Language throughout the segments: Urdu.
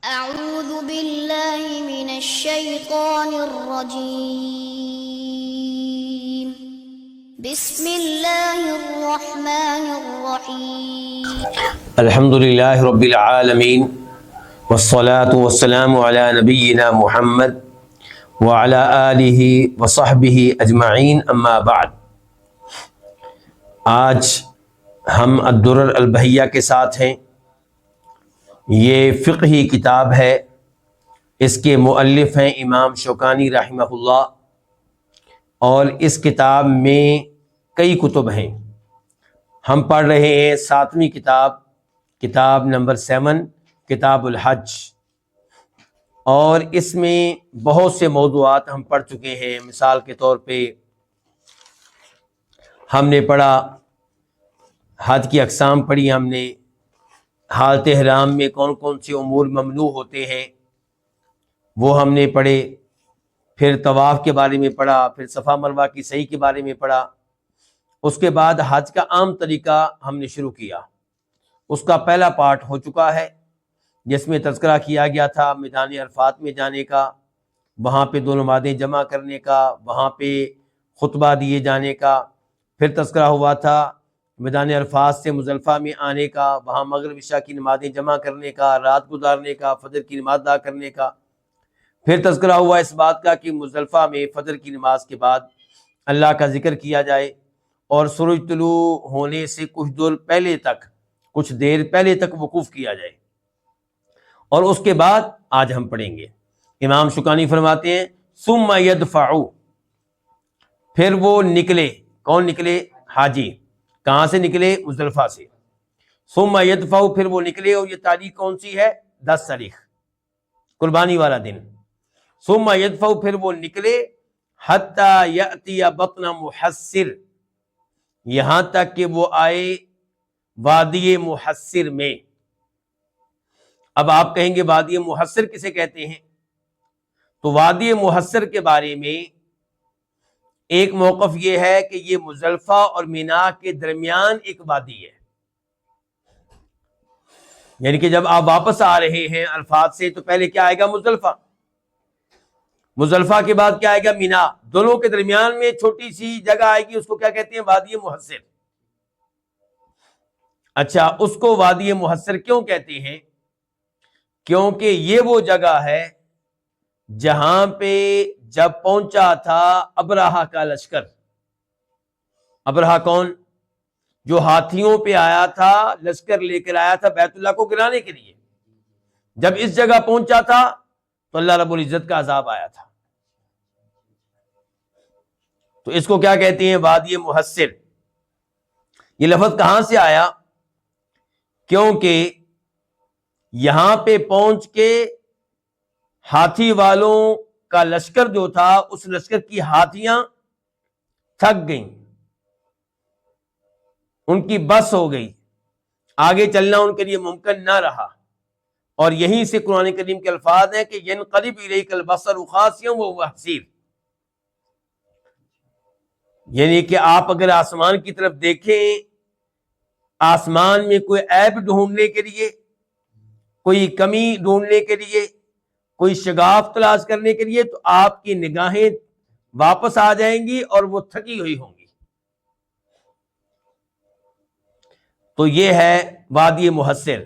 أعوذ بالله من الشيطان الرجيم بسم الله الرحمن الرحيم الحمد للہ رب العالمین والصلاة والسلام علی نبینا محمد وعلی آلہ وصحبہ اجمعین اما بعد۔ آج ہم الدرر البہیہ کے ساتھ ہیں۔ یہ فقہی کتاب ہے، اس کے مؤلف ہیں امام شوکانی رحمہ اللہ، اور اس کتاب میں کئی کتب ہیں۔ ہم پڑھ رہے ہیں 7ویں کتاب نمبر 7 کتاب الحج، اور اس میں بہت سے موضوعات ہم پڑھ چکے ہیں۔ مثال کے طور پہ ہم نے پڑھا حج کی اقسام پڑھی، ہم نے حالت احرام میں کون کون سے امور ممنوع ہوتے ہیں وہ ہم نے پڑھے، پھر طواف کے بارے میں پڑھا، پھر صفا مروہ کی صحیح کے بارے میں پڑھا۔ اس کے بعد حج کا عام طریقہ ہم نے شروع کیا، اس کا پہلا پارٹ ہو چکا ہے، جس میں تذکرہ کیا گیا تھا میدان عرفات میں جانے کا، وہاں پہ 2 نمازیں جمع کرنے کا، وہاں پہ خطبہ دیے جانے کا۔ پھر تذکرہ ہوا تھا میدان عرفات سے مزدلفہ میں آنے کا، وہاں مغرب عشاء کی نمازیں جمع کرنے کا، رات گزارنے کا، فجر کی نماز ادا کرنے کا۔ پھر تذکرہ ہوا اس بات کا کہ مزدلفہ میں فجر کی نماز کے بعد اللہ کا ذکر کیا جائے، اور سورج طلوع ہونے سے کچھ دیر پہلے تک وقوف کیا جائے۔ اور اس کے بعد آج ہم پڑھیں گے، امام شوکانی فرماتے ہیں ثم یدفعو، پھر وہ نکلے۔ کون نکلے؟ حاجی۔ کہاں سے نکلے؟ مزدلفہ سے۔ ثم یدفعو، پھر وہ نکلے، اور یہ تاریخ کون سی ہے؟ 10 تاریخ، قربانی والا دن۔ ثم یدفعو، پھر وہ نکلے، حتی یأتی بطن محصر، یہاں تک کہ وہ آئے وادی محصر میں۔ اب آپ کہیں گے وادی محصر کسے کہتے ہیں؟ تو وادی محصر کے بارے میں ایک موقف یہ ہے کہ یہ مزدلفہ اور مینا کے درمیان ایک وادی ہے، یعنی کہ جب آپ واپس آ رہے ہیں عرفات سے تو پہلے کیا آئے گا؟ مزدلفہ۔ مزدلفہ کے بعد کیا آئے گا؟ مینا۔ دونوں کے درمیان میں چھوٹی سی جگہ آئے گی، اس کو کیا کہتے ہیں؟ وادی محصر۔ اچھا، اس کو وادی محصر کیوں کہتے ہیں؟ کیونکہ یہ وہ جگہ ہے جہاں پہ جب پہنچا تھا ابرہہ کا لشکر۔ ابرہہ کون؟ جو ہاتھیوں پہ آیا تھا، لشکر لے کر آیا تھا بیت اللہ کو گرانے کے لیے۔ جب اس جگہ پہنچا تھا تو اللہ رب العزت کا عذاب آیا تھا۔ تو اس کو کیا کہتے ہیں؟ وادی محصر۔ یہ لفظ کہاں سے آیا؟ کیونکہ یہاں پہ پہنچ کے ہاتھی والوں کا لشکر جو تھا، اس لشکر کی ہاتھیاں تھک گئیں، ان کی بس ہو گئی، آگے چلنا ان کے لیے ممکن نہ رہا۔ اور یہیں سے قرآن کریم کے الفاظ ہیں کہ ينقلب الیک البصر خاسئا وهو حسیر، یعنی کہ آپ اگر آسمان کی طرف دیکھیں، آسمان میں کوئی عیب ڈھونڈنے کے لیے، کوئی کمی ڈھونڈنے کے لیے، کوئی شگاف تلاش کرنے کے لیے، تو آپ کی نگاہیں واپس آ جائیں گی اور وہ تھکی ہوئی ہوں گی۔ تو یہ ہے وادی محصر۔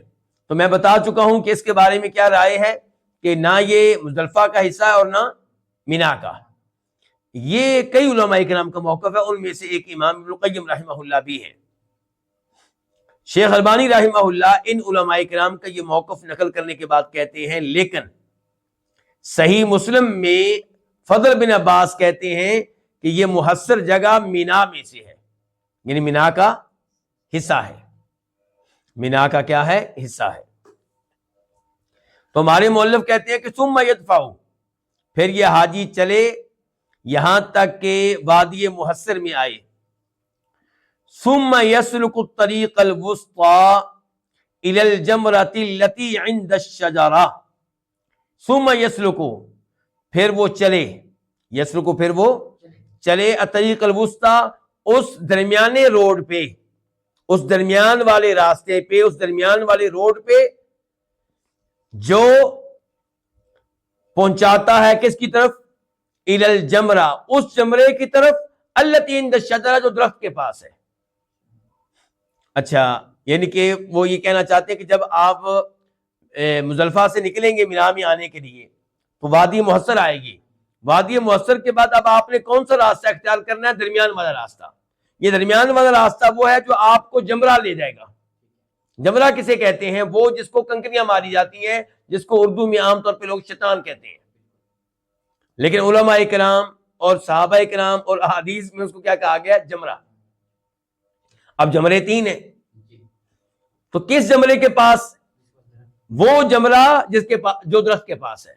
تو میں بتا چکا ہوں کہ اس کے بارے میں کیا رائے ہے، کہ نہ یہ مزدلفہ کا حصہ ہے اور نہ مینا کا۔ یہ کئی علماء کرام کا موقف ہے، ان میں سے ایک امام ابن القیم رحمہ اللہ بھی ہے۔ شیخ البانی رحمہ اللہ ان علماء کرام کا یہ موقف نقل کرنے کے بعد کہتے ہیں، لیکن صحیح مسلم میں فضل بن عباس کہتے ہیں کہ یہ محصر جگہ مینا میں سے ہے، یعنی مینا کا حصہ ہے۔ مینا کا کیا ہے؟ حصہ ہے۔ تو ہمارے مؤلف کہتے ہیں کہ ثم یدفعو، پھر یہ حاجی چلے یہاں تک کہ وادی محصر میں آئے۔ ثم يسلك الطريق الوسطى الى الجمرة التي عند الشجرة، ثم يسلك، پھر وہ چلے، یسلک پھر وہ چلے، الطریق الوسطی، اس درمیانے روڈ پہ، اس درمیان والے راستے پہ، اس درمیان والے روڈ پہ جو پہنچاتا ہے کس کی طرف؟ الی الجمرہ، اس جمرے کی طرف، التی عند الشجرہ، جو درخت کے پاس ہے. اچھا، یعنی کہ وہ یہ کہنا چاہتے ہیں کہ جب آپ مزدلفہ سے نکلیں گے مینا میں آنے کے لیے تو وادی محصر آئے گی. وادی محصر کے بعد اب آپ نے کون سا راستہ اختیار کرنا ہے؟ درمیان والا راستہ. یہ درمیان والا راستہ وہ ہے جو آپ کو جمرہ لے جائے گا. جمرہ کسے کہتے ہیں؟ وہ جس کو کنکریاں ماری جاتی ہیں، جس کو اردو میں عام طور پہ لوگ شیطان کہتے ہیں، لیکن علماء کرام اور صحابہ کرام اور احادیث میں اس کو کیا کہا گیا؟ جمرہ. اب جمرے 3 ہیں، تو کس جمرے کے پاس؟ وہ جمرہ جس کے پاس، جو درخت کے پاس ہے.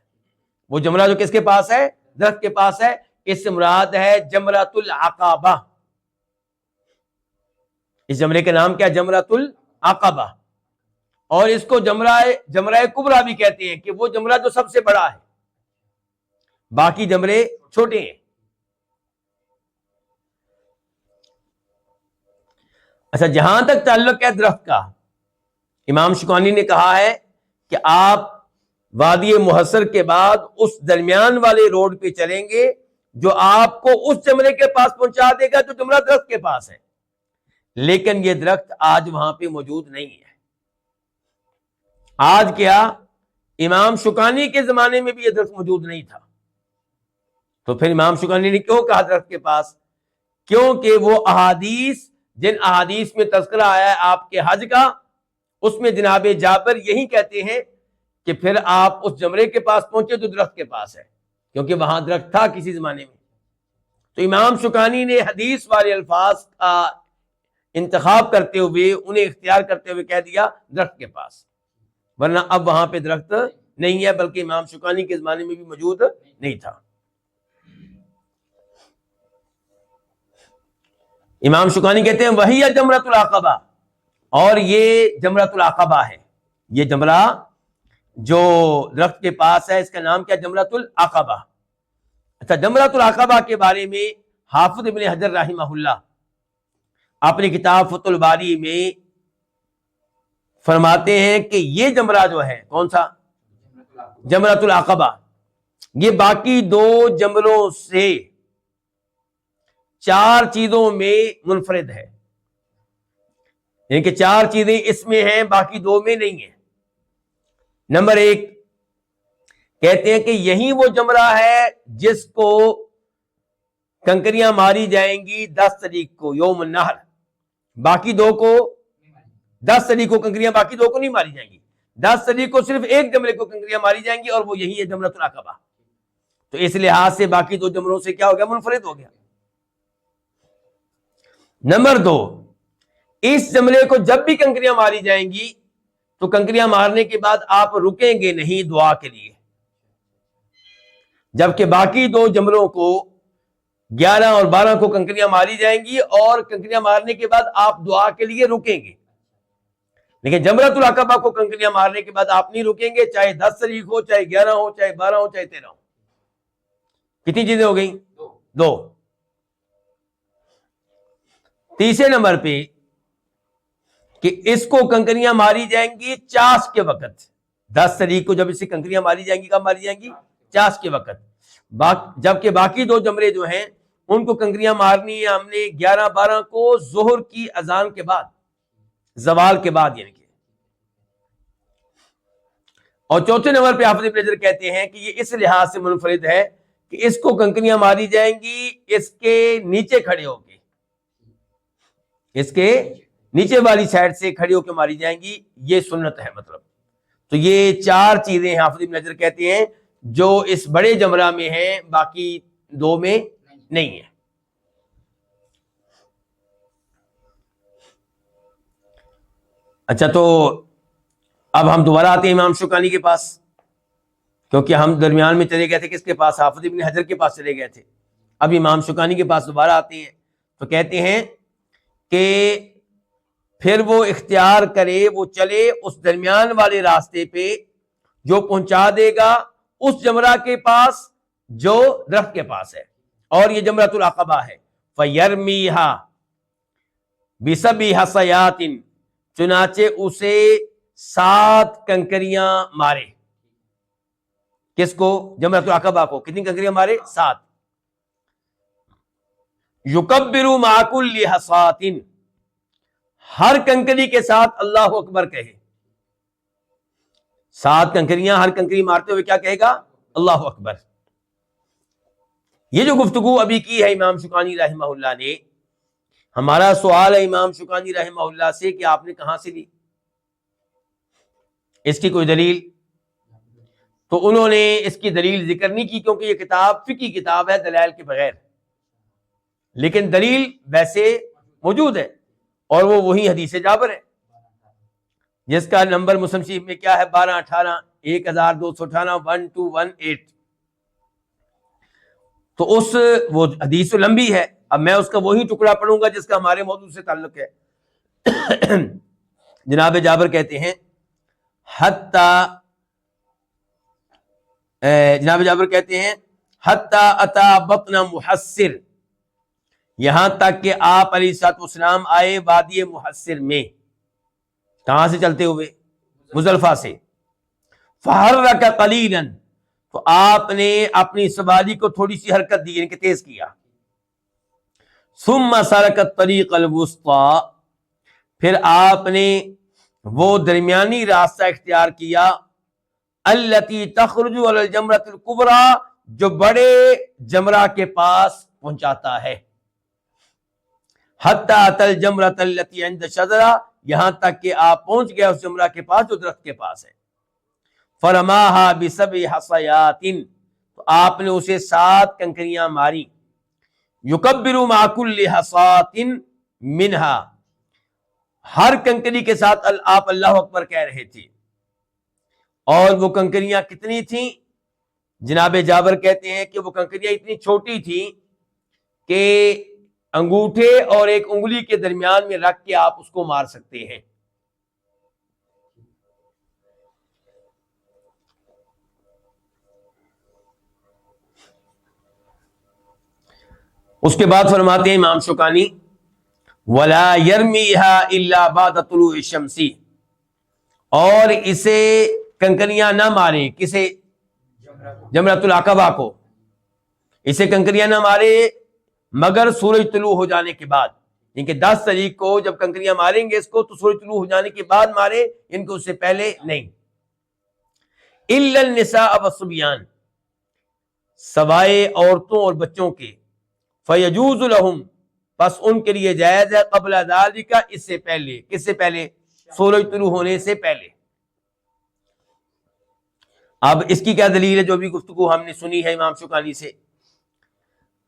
وہ جمرہ جو کس کے پاس ہے؟ درخت کے پاس ہے. اس سے مراد ہے جمرۃ العقبہ. اس جمرے کا نام کیا؟ جمرۃ العقبہ. اور اس کو جمرہ کبریٰ بھی کہتے ہیں، کہ وہ جمرہ جو سب سے بڑا ہے، باقی جمرے چھوٹے ہیں. اچھا، جہاں تک تعلق ہے درخت کا، امام شوکانی نے کہا ہے کہ آپ وادی محصر کے بعد اس درمیان والے روڈ پہ چلیں گے جو آپ کو اس جمرے کے پاس پہنچا دے گا جو جمرہ درخت کے پاس ہے. لیکن یہ درخت آج وہاں پہ موجود نہیں ہے. آج کیا؟ امام شوکانی کے زمانے میں بھی یہ درخت موجود نہیں تھا. تو پھر امام شوکانی نے کیوں کہا درخت کے پاس؟ کیونکہ وہ احادیث، جن احادیث میں تذکرہ آیا ہے آپ کے حج کا، اس میں جناب جابر یہی کہتے ہیں کہ پھر آپ اس جمرے کے پاس پہنچے تو درخت کے پاس ہے، کیونکہ وہاں درخت تھا کسی زمانے میں. تو امام شوکانی نے حدیث والے الفاظ کا انتخاب کرتے ہوئے، انہیں اختیار کرتے ہوئے کہہ دیا درخت کے پاس، ورنہ اب وہاں پہ درخت نہیں ہے، بلکہ امام شوکانی کے زمانے میں بھی موجود نہیں تھا. امام شوکانی کہتے ہیں وہی ہے جمرۃ العقبہ، اور یہ جمرۃ العقبہ ہے. یہ جمرہ جو درخت کے پاس ہے، اس کا نام کیا؟ جمرۃ العقبہ. اچھا، جمرۃ العقبہ کے بارے میں حافظ ابن حجر رحمہ اللہ اپنی کتاب فتح الباری میں فرماتے ہیں کہ یہ جمرہ جو ہے، کون سا؟ جمرۃ العقبہ، یہ باقی 2 جمروں سے 4 چیزوں میں منفرد ہے. یعنی کہ 4 چیزیں اس میں ہیں، باقی 2 میں نہیں ہیں. نمبر 1 کہتے ہیں کہ یہی وہ جمرہ ہے جس کو کنکریاں ماری جائیں گی 10 تاریخ کو، یوم النحر. باقی 2 کو 10 تاریخ کو کنکریاں باقی 2 کو نہیں ماری جائیں گی. 10 تاریخ کو صرف ایک جمرے کو کنکریاں ماری جائیں گی، اور وہ یہی ہے جمرۃ العقبہ. تو اس لحاظ سے باقی 2 جمروں سے کیا ہو گیا؟ منفرد ہو گیا. نمبر 2، اس جمرے کو جب بھی کنکریاں ماری جائیں گی تو کنکریاں مارنے کے بعد آپ رکیں گے نہیں دعا کے لیے، جبکہ باقی 2 جمروں کو 11 اور 12 کو کنکریاں ماری جائیں گی، اور کنکریاں مارنے کے بعد آپ دعا کے لیے رکیں گے. لیکن جمرۃ العقبہ کو کنکریاں مارنے کے بعد آپ نہیں رکیں گے، چاہے 10 تاریخ ہو، چاہے 11 ہو، چاہے 12 ہو، چاہے 13 ہو. کتنی چیزیں ہو گئیں؟ 2. تیسرے نمبر پہ کہ اس کو کنکریاں ماری جائیں گی چاس کے وقت. 10 تاریخ کو جب اسے کنکریاں ماری جائیں گی، کب ماری جائیں گی؟ چاس کے وقت. جبکہ باقی 2 جمرے جو ہیں ان کو کنکریاں مارنی ہے ہم نے 11-12 کو ظہر کی اذان کے بعد، زوال کے بعد. یعنی کہ اور چوتھے نمبر پہ حافظ ابن حجر کہتے ہیں کہ یہ اس لحاظ سے منفرد ہے کہ اس کو کنکریاں ماری جائیں گی اس کے نیچے کھڑے ہو کے، اس کے نیچے والی سائڈ سے کھڑی ہو کے ماری جائیں گی. یہ سنت ہے مطلب. تو یہ 4 چیزیں حافظ ابن حجر کہتے ہیں جو اس بڑے جمرہ میں ہیں، باقی 2 میں نہیں ہے. اچھا، تو اب ہم دوبارہ آتے ہیں امام شوکانی کے پاس، کیونکہ ہم درمیان میں چلے گئے تھے کس کے پاس؟ حافظ ابن حجر کے پاس چلے گئے تھے. اب امام شوکانی کے پاس دوبارہ آتے ہیں تو کہتے ہیں کہ پھر وہ اختیار کرے، وہ چلے اس درمیان والے راستے پہ جو پہنچا دے گا اس جمرہ کے پاس جو درخت کے پاس ہے، اور یہ جمرۃ العقبہ ہے. فَيَرْمِيهَا بِسَبْعِ حَصَيَاتٍ، چنانچہ اسے 7 کنکریاں مارے. کس کو؟ جمرۃ العقبہ کو. کتنی کنکریاں مارے؟ 7. یکبر مع کل حصاۃ، ہر کنکری کے ساتھ اللہ اکبر کہے. 7 کنکریاں، ہر کنکری مارتے ہوئے کیا کہے گا؟ اللہ اکبر. یہ جو گفتگو ابھی کی ہے امام شوکانی رحمہ اللہ نے، ہمارا سوال ہے امام شوکانی رحمہ اللہ سے کہ آپ نے کہاں سے لی؟ اس کی کوئی دلیل؟ تو انہوں نے اس کی دلیل ذکر نہیں کی، کیونکہ یہ کتاب فقہی کتاب ہے دلائل کے بغیر، لیکن دلیل ویسے موجود ہے، اور وہ وہی حدیث جابر ہے جس کا نمبر مسلم شریف میں کیا ہے؟ 1218 1218 1218. تو وہ حدیث تو لمبی ہے، اب میں اس کا وہی ٹکڑا پڑھوں گا جس کا ہمارے موضوع سے تعلق ہے. جناب جابر کہتے ہیں حتی اتا بطن محصر، یہاں تک کہ آپ علیہ الصلوۃ والسلام آئے وادی محصر میں. کہاں سے چلتے ہوئے؟ مزدلفہ سے. فحرک قلیلا، تو آپ نے اپنی سواری کو تھوڑی سی حرکت دی، یعنی کہ تیز کیا. ثم سلک الطریق الوسطی، پھر آپ نے وہ درمیانی راستہ اختیار کیا، التی تخرج علی الجمرۃ الکبریٰ، جو بڑے جمرہ کے پاس پہنچاتا ہے. حتی اتی الجمرۃ التی عند الشجرہ، یہاں تک کہ آپ پہنچ گئے اس جمرہ کے پاس جو درخت کے پاس ہے. فرماہا بسبع حصیات، تو آپ نے اسے 7 کنکریاں ماری. یکبر مع کل حصاۃ منہا، ہر کنکری کے ساتھ آپ اللہ اکبر کہہ رہے تھے. اور وہ کنکریاں کتنی تھیں؟ جناب جابر کہتے ہیں کہ وہ کنکریاں اتنی چھوٹی تھیں کہ انگوٹھے اور ایک انگلی کے درمیان میں رکھ کے آپ اس کو مار سکتے ہیں. اس کے بعد فرماتے ہیں امام شوکانی وَلَا يَرْمِيهَا إِلَّا بَعْدَ طُلُوعِ الشَّمْسِ، اور اسے کنکریاں نہ مارے. کسے؟ جمرۃ العقبہ کو. اسے کنکریاں نہ مارے مگر سورج طلوع ہو جانے کے بعد، یعنی کہ 10 تاریخ کو جب کنکریاں ماریں گے اس کو تو سورج طلوع ہو جانے کے بعد مارے، ان کو اس سے پہلے نہیں. إِلَّا النِّسَاءَ وَالصِّبْيَانَ، سوائے عورتوں اور بچوں کے. فَيَجُوزُ لَهُمْ، بس ان کے لیے جائز ہے، قبل ذالک، اس سے پہلے. کس سے پہلے؟ سورج طلوع ہونے سے پہلے. اب اس کی کیا دلیل ہے جو بھی گفتگو ہم نے سنی ہے امام شوکانی سے؟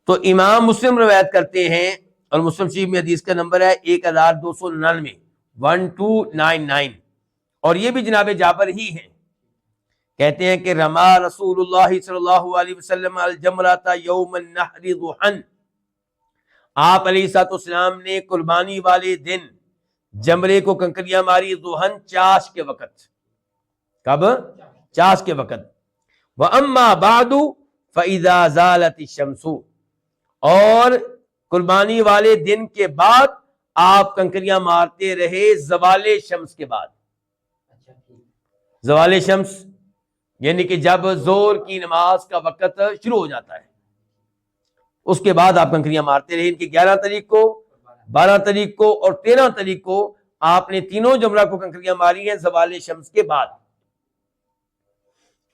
تو امام مسلم روایت کرتے ہیں، اور مسلم شریف میں حدیث کا نمبر ہے 1299 1299، اور یہ بھی جناب جابر ہی ہیں. کہتے ہیں کہ رما رسول اللہ صلی اللہ علیہ وسلم الجمرۃ یوم النحر ضحی، آپ علیہ الصلوۃ والسلام نے قربانی والے دن جمرے کو کنکریاں ماری، ضحی، چاش کے وقت. کب؟ چاش کے وقت. وَأَمَّا بَعْدُ فَإِذَا زَالَتِ الشَّمْسُ، اور قربانی والے دن کے بعد آپ کنکریاں مارتے رہے زوال شمس کے بعد. زوال شمس یعنی کہ جب زور کی نماز کا وقت شروع ہو جاتا ہے، اس کے بعد آپ کنکریاں مارتے رہے. ان کی 11 تاریخ کو، 12 تاریخ کو اور 13 تاریخ کو آپ نے تینوں جمرہ کو کنکریاں ماری ہیں زوال شمس کے بعد.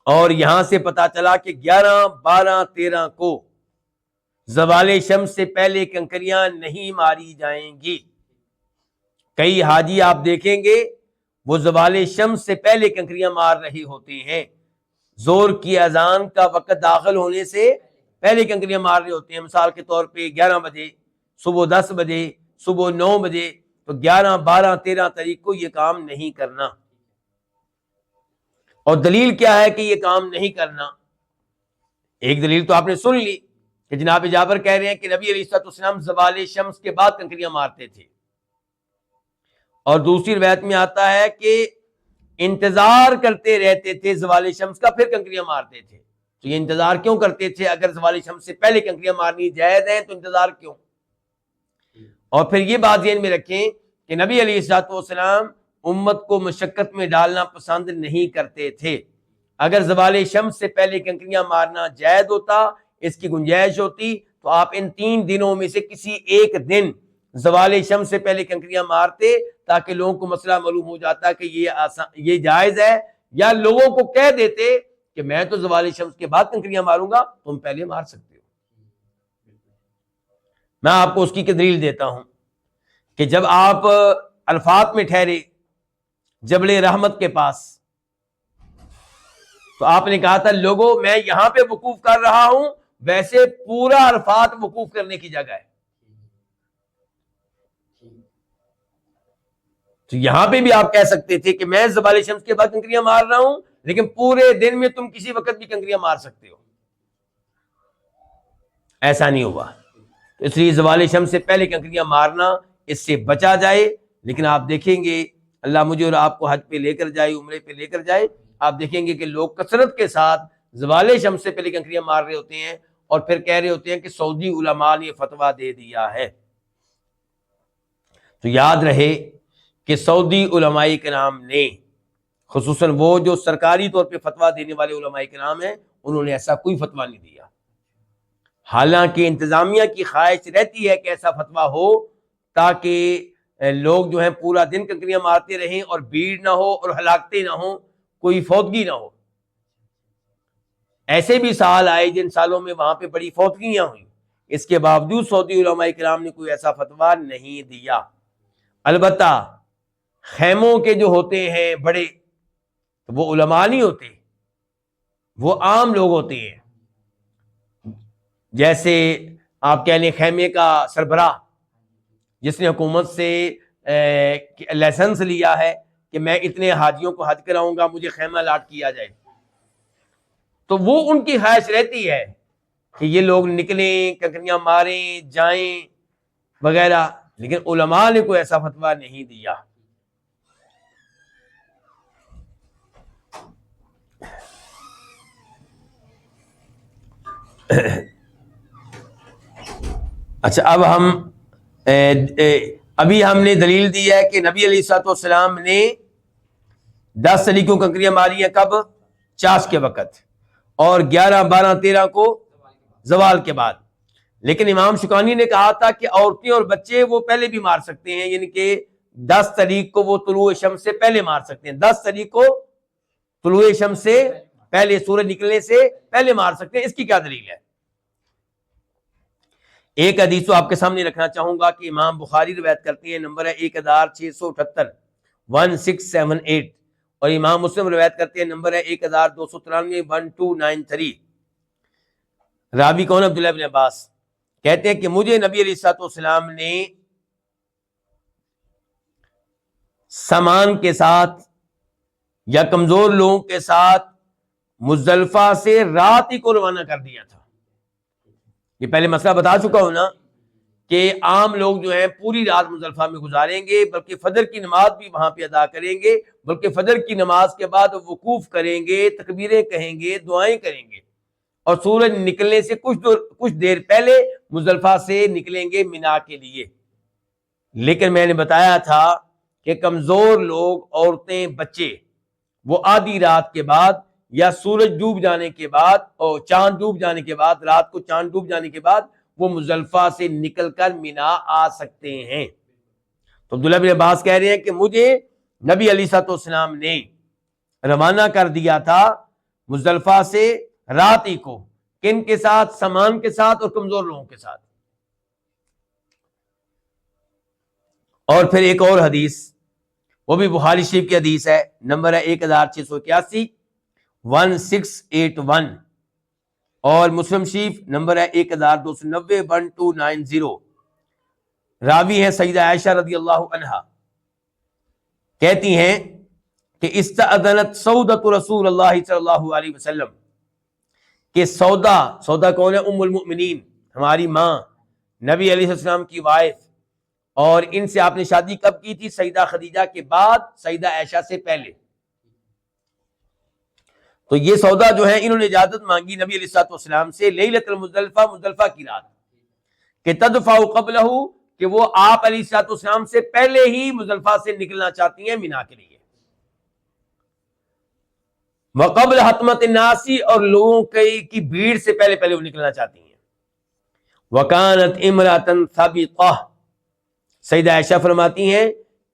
اور یہاں سے پتا چلا کہ 11، 12، 13 کو زوال شمس سے پہلے کنکریاں نہیں ماری جائیں گی. کئی حاجی آپ دیکھیں گے وہ زوال شمس سے پہلے کنکریاں مار رہے ہوتے ہیں، زور کی اذان کا وقت داخل ہونے سے پہلے کنکریاں مار رہے ہوتے ہیں. مثال کے طور پہ 11 بجے، صبح 10 بجے، صبح 9 بجے. تو 11، 12، 13 تاریخ کو یہ کام نہیں کرنا. اور دلیل کیا ہے کہ یہ کام نہیں کرنا؟ ایک دلیل تو آپ نے سن لی کہ جناب جابر کہہ رہے ہیں کہ نبی علیہ الصلوۃ والسلام زوال شمس کے بعد کنکریاں مارتے تھے. اور دوسری روایت میں آتا ہے کہ انتظار کرتے رہتے تھے زوال شمس کا، پھر کنکریاں مارتے تھے. تو یہ انتظار کیوں کرتے تھے؟ اگر زوال شمس سے پہلے کنکریاں مارنی جائز ہیں تو انتظار کیوں؟ اور پھر یہ بات ذہن میں رکھیں کہ نبی علیہ الصلوۃ والسلام امت کو مشقت میں ڈالنا پسند نہیں کرتے تھے. اگر زوال شمس سے پہلے کنکریاں مارنا جائز ہوتا، اس کی گنجائش ہوتی، تو آپ ان 3 دنوں میں سے کسی ایک دن زوال شمس سے پہلے کنکریاں مارتے، تاکہ لوگوں کو مسئلہ معلوم ہو جاتا کہ یہ جائز ہے، یا لوگوں کو کہہ دیتے کہ میں تو زوال شمس کے بعد کنکریاں ماروں گا، تم پہلے مار سکتے ہو۔ میں آپ کو اس کی دلیل دیتا ہوں کہ جب آپ عرفات میں ٹھہرے جبل رحمت کے پاس، تو آپ نے کہا تھا لوگوں میں یہاں پہ وقوف کر رہا ہوں، ویسے پورا عرفات وقوف کرنے کی جگہ ہے، تو یہاں پہ بھی آپ کہہ سکتے تھے کہ میں زوال شمس کے بعد کنکریاں مار رہا ہوں، لیکن پورے دن میں تم کسی وقت بھی کنکریاں مار سکتے ہو۔ ایسا نہیں ہوا، اس لیے زوال شمس سے پہلے کنکریاں مارنا، اس سے بچا جائے۔ لیکن آپ دیکھیں گے، اللہ مجھے اور آپ کو حج پہ لے کر جائے، عمرے پہ لے کر جائے، آپ دیکھیں گے کہ لوگ کثرت کے ساتھ زوال شمس سے پہلے کنکریاں مار رہے ہوتے ہیں، اور پھر کہہ رہے ہوتے ہیں کہ سعودی علماء نے یہ فتویٰ دے دیا ہے۔ تو یاد رہے کہ سعودی علماء کرام نے، خصوصاً وہ جو سرکاری طور پہ فتویٰ دینے والے علماء کرام ہیں، انہوں نے ایسا کوئی فتویٰ نہیں دیا۔ حالانکہ انتظامیہ کی خواہش رہتی ہے کہ ایسا فتویٰ ہو تاکہ لوگ جو ہیں پورا دن کنکریاں مارتے رہیں اور بھیڑ نہ ہو اور ہلاکتیں نہ ہوں، کوئی فوتگی نہ ہو۔ ایسے بھی سال آئے جن سالوں میں وہاں پہ بڑی فوتگیاں ہوئیں، اس کے باوجود سعودی علماء کرام نے کوئی ایسا فتویٰ نہیں دیا۔ البتہ خیموں کے جو ہوتے ہیں بڑے، وہ علماء نہیں ہوتے، وہ عام لوگ ہوتے ہیں۔ جیسے آپ کہہ لیں خیمے کا سربراہ، جس نے حکومت سے لائسنس لیا ہے کہ میں اتنے حاجیوں کو حج کراؤں گا، مجھے خیمہ الاٹ کیا جائے، تو وہ ان کی خواہش رہتی ہے کہ یہ لوگ نکلیں، کنکریاں ماریں، جائیں وغیرہ، لیکن علماء نے کوئی ایسا فتویٰ نہیں دیا۔ اچھا، اب ابھی ہم نے دلیل دی ہے کہ نبی علیہ الصلوۃ والسلام نے 10 طریقوں کنکریاں ماری ہیں، کب؟ چاش کے وقت، اور 11، 12، 13 کو زوال کے بعد۔ لیکن امام شوکانی نے کہا تھا کہ عورتیں اور بچے وہ پہلے بھی مار سکتے ہیں، یعنی کہ 10 تاریخ کو وہ طلوع شمس سے پہلے مار سکتے ہیں، 10 تاریخ کو طلوع شمس سے پہلے، سورج نکلنے سے پہلے مار سکتے ہیں۔ اس کی کیا دلیل ہے؟ ایک حدیث تو آپ کے سامنے رکھنا چاہوں گا کہ امام بخاری روایت کرتے ہیں، نمبر ہے 1678، 1678، اور امام مسلم روایت کرتے ہیں، نمبر ہے 1293، 1293۔ راوی کون؟ عبداللہ بن عباس کہتے ہیں کہ مجھے نبی علیہ الصلوۃ والسلام نے سامان کے ساتھ یا کمزور لوگوں کے ساتھ مزدلفہ سے رات ہی کو روانہ کر دیا تھا۔ یہ پہلے مسئلہ بتا چکا ہوں نا کہ عام لوگ جو ہیں پوری رات مزدلفہ میں گزاریں گے، بلکہ فجر کی نماز بھی وہاں پہ ادا کریں گے، بلکہ فجر کی نماز کے بعد وقوف کریں گے، تکبیریں کہیں گے، دعائیں کریں گے، اور سورج نکلنے سے کچھ دیر پہلے مزدلفہ سے نکلیں گے مینا کے لیے۔ لیکن میں نے بتایا تھا کہ کمزور لوگ، عورتیں، بچے، وہ آدھی رات کے بعد یا سورج ڈوب جانے کے بعد اور چاند ڈوب جانے کے بعد، رات کو چاند ڈوب جانے کے بعد وہ مزدلفہ سے نکل کر مینا آ سکتے ہیں۔ تو عبداللہ بن عباس کہہ رہے ہیں کہ مجھے نبی علیہ الصلوۃ والسلام نے روانہ کر دیا تھا مزدلفہ سے رات ہی کو، کن کے ساتھ؟ سامان کے ساتھ اور کمزور لوگوں کے ساتھ۔ اور پھر ایک اور حدیث، وہ بھی بخاری شریف کی حدیث ہے، نمبر ہے 1681، 1681، اور مسلم شریف نمبر ہے 1290، 1290۔ راوی ہیں سیدہ عائشہ رضی اللہ عنہا، کہتی ہیں کہ استأذنت سودۃ رسول اللہ صلی اللہ علیہ وسلم، کہ سودا کون ہے؟ ام المؤمنین، ہماری ماں، نبی علیہ السلام کی وائف، اور ان سے آپ نے شادی کب کی تھی؟ سیدہ خدیجہ کے بعد، سیدہ عائشہ سے پہلے۔ تو یہ سودا جو ہے، انہوں نے اجازت مانگی نبی علیہ الصلوۃ والسلام سے لیلۃ المزدلفہ، مزدلفہ کی رات، کہ تدفع قبلہ، کہ وہ آپ علیہ الصلوۃ والسلام سے پہلے ہی مزدلفہ سے نکلنا چاہتی ہیں مینا کے لیے۔ وقبل حتمت الناسی، اور لوگوں کی بھیڑ سے پہلے پہلے وہ نکلنا چاہتی ہیں. وکانت امرأۃ ثبیقہ، سیدہ عائشہ فرماتی ہیں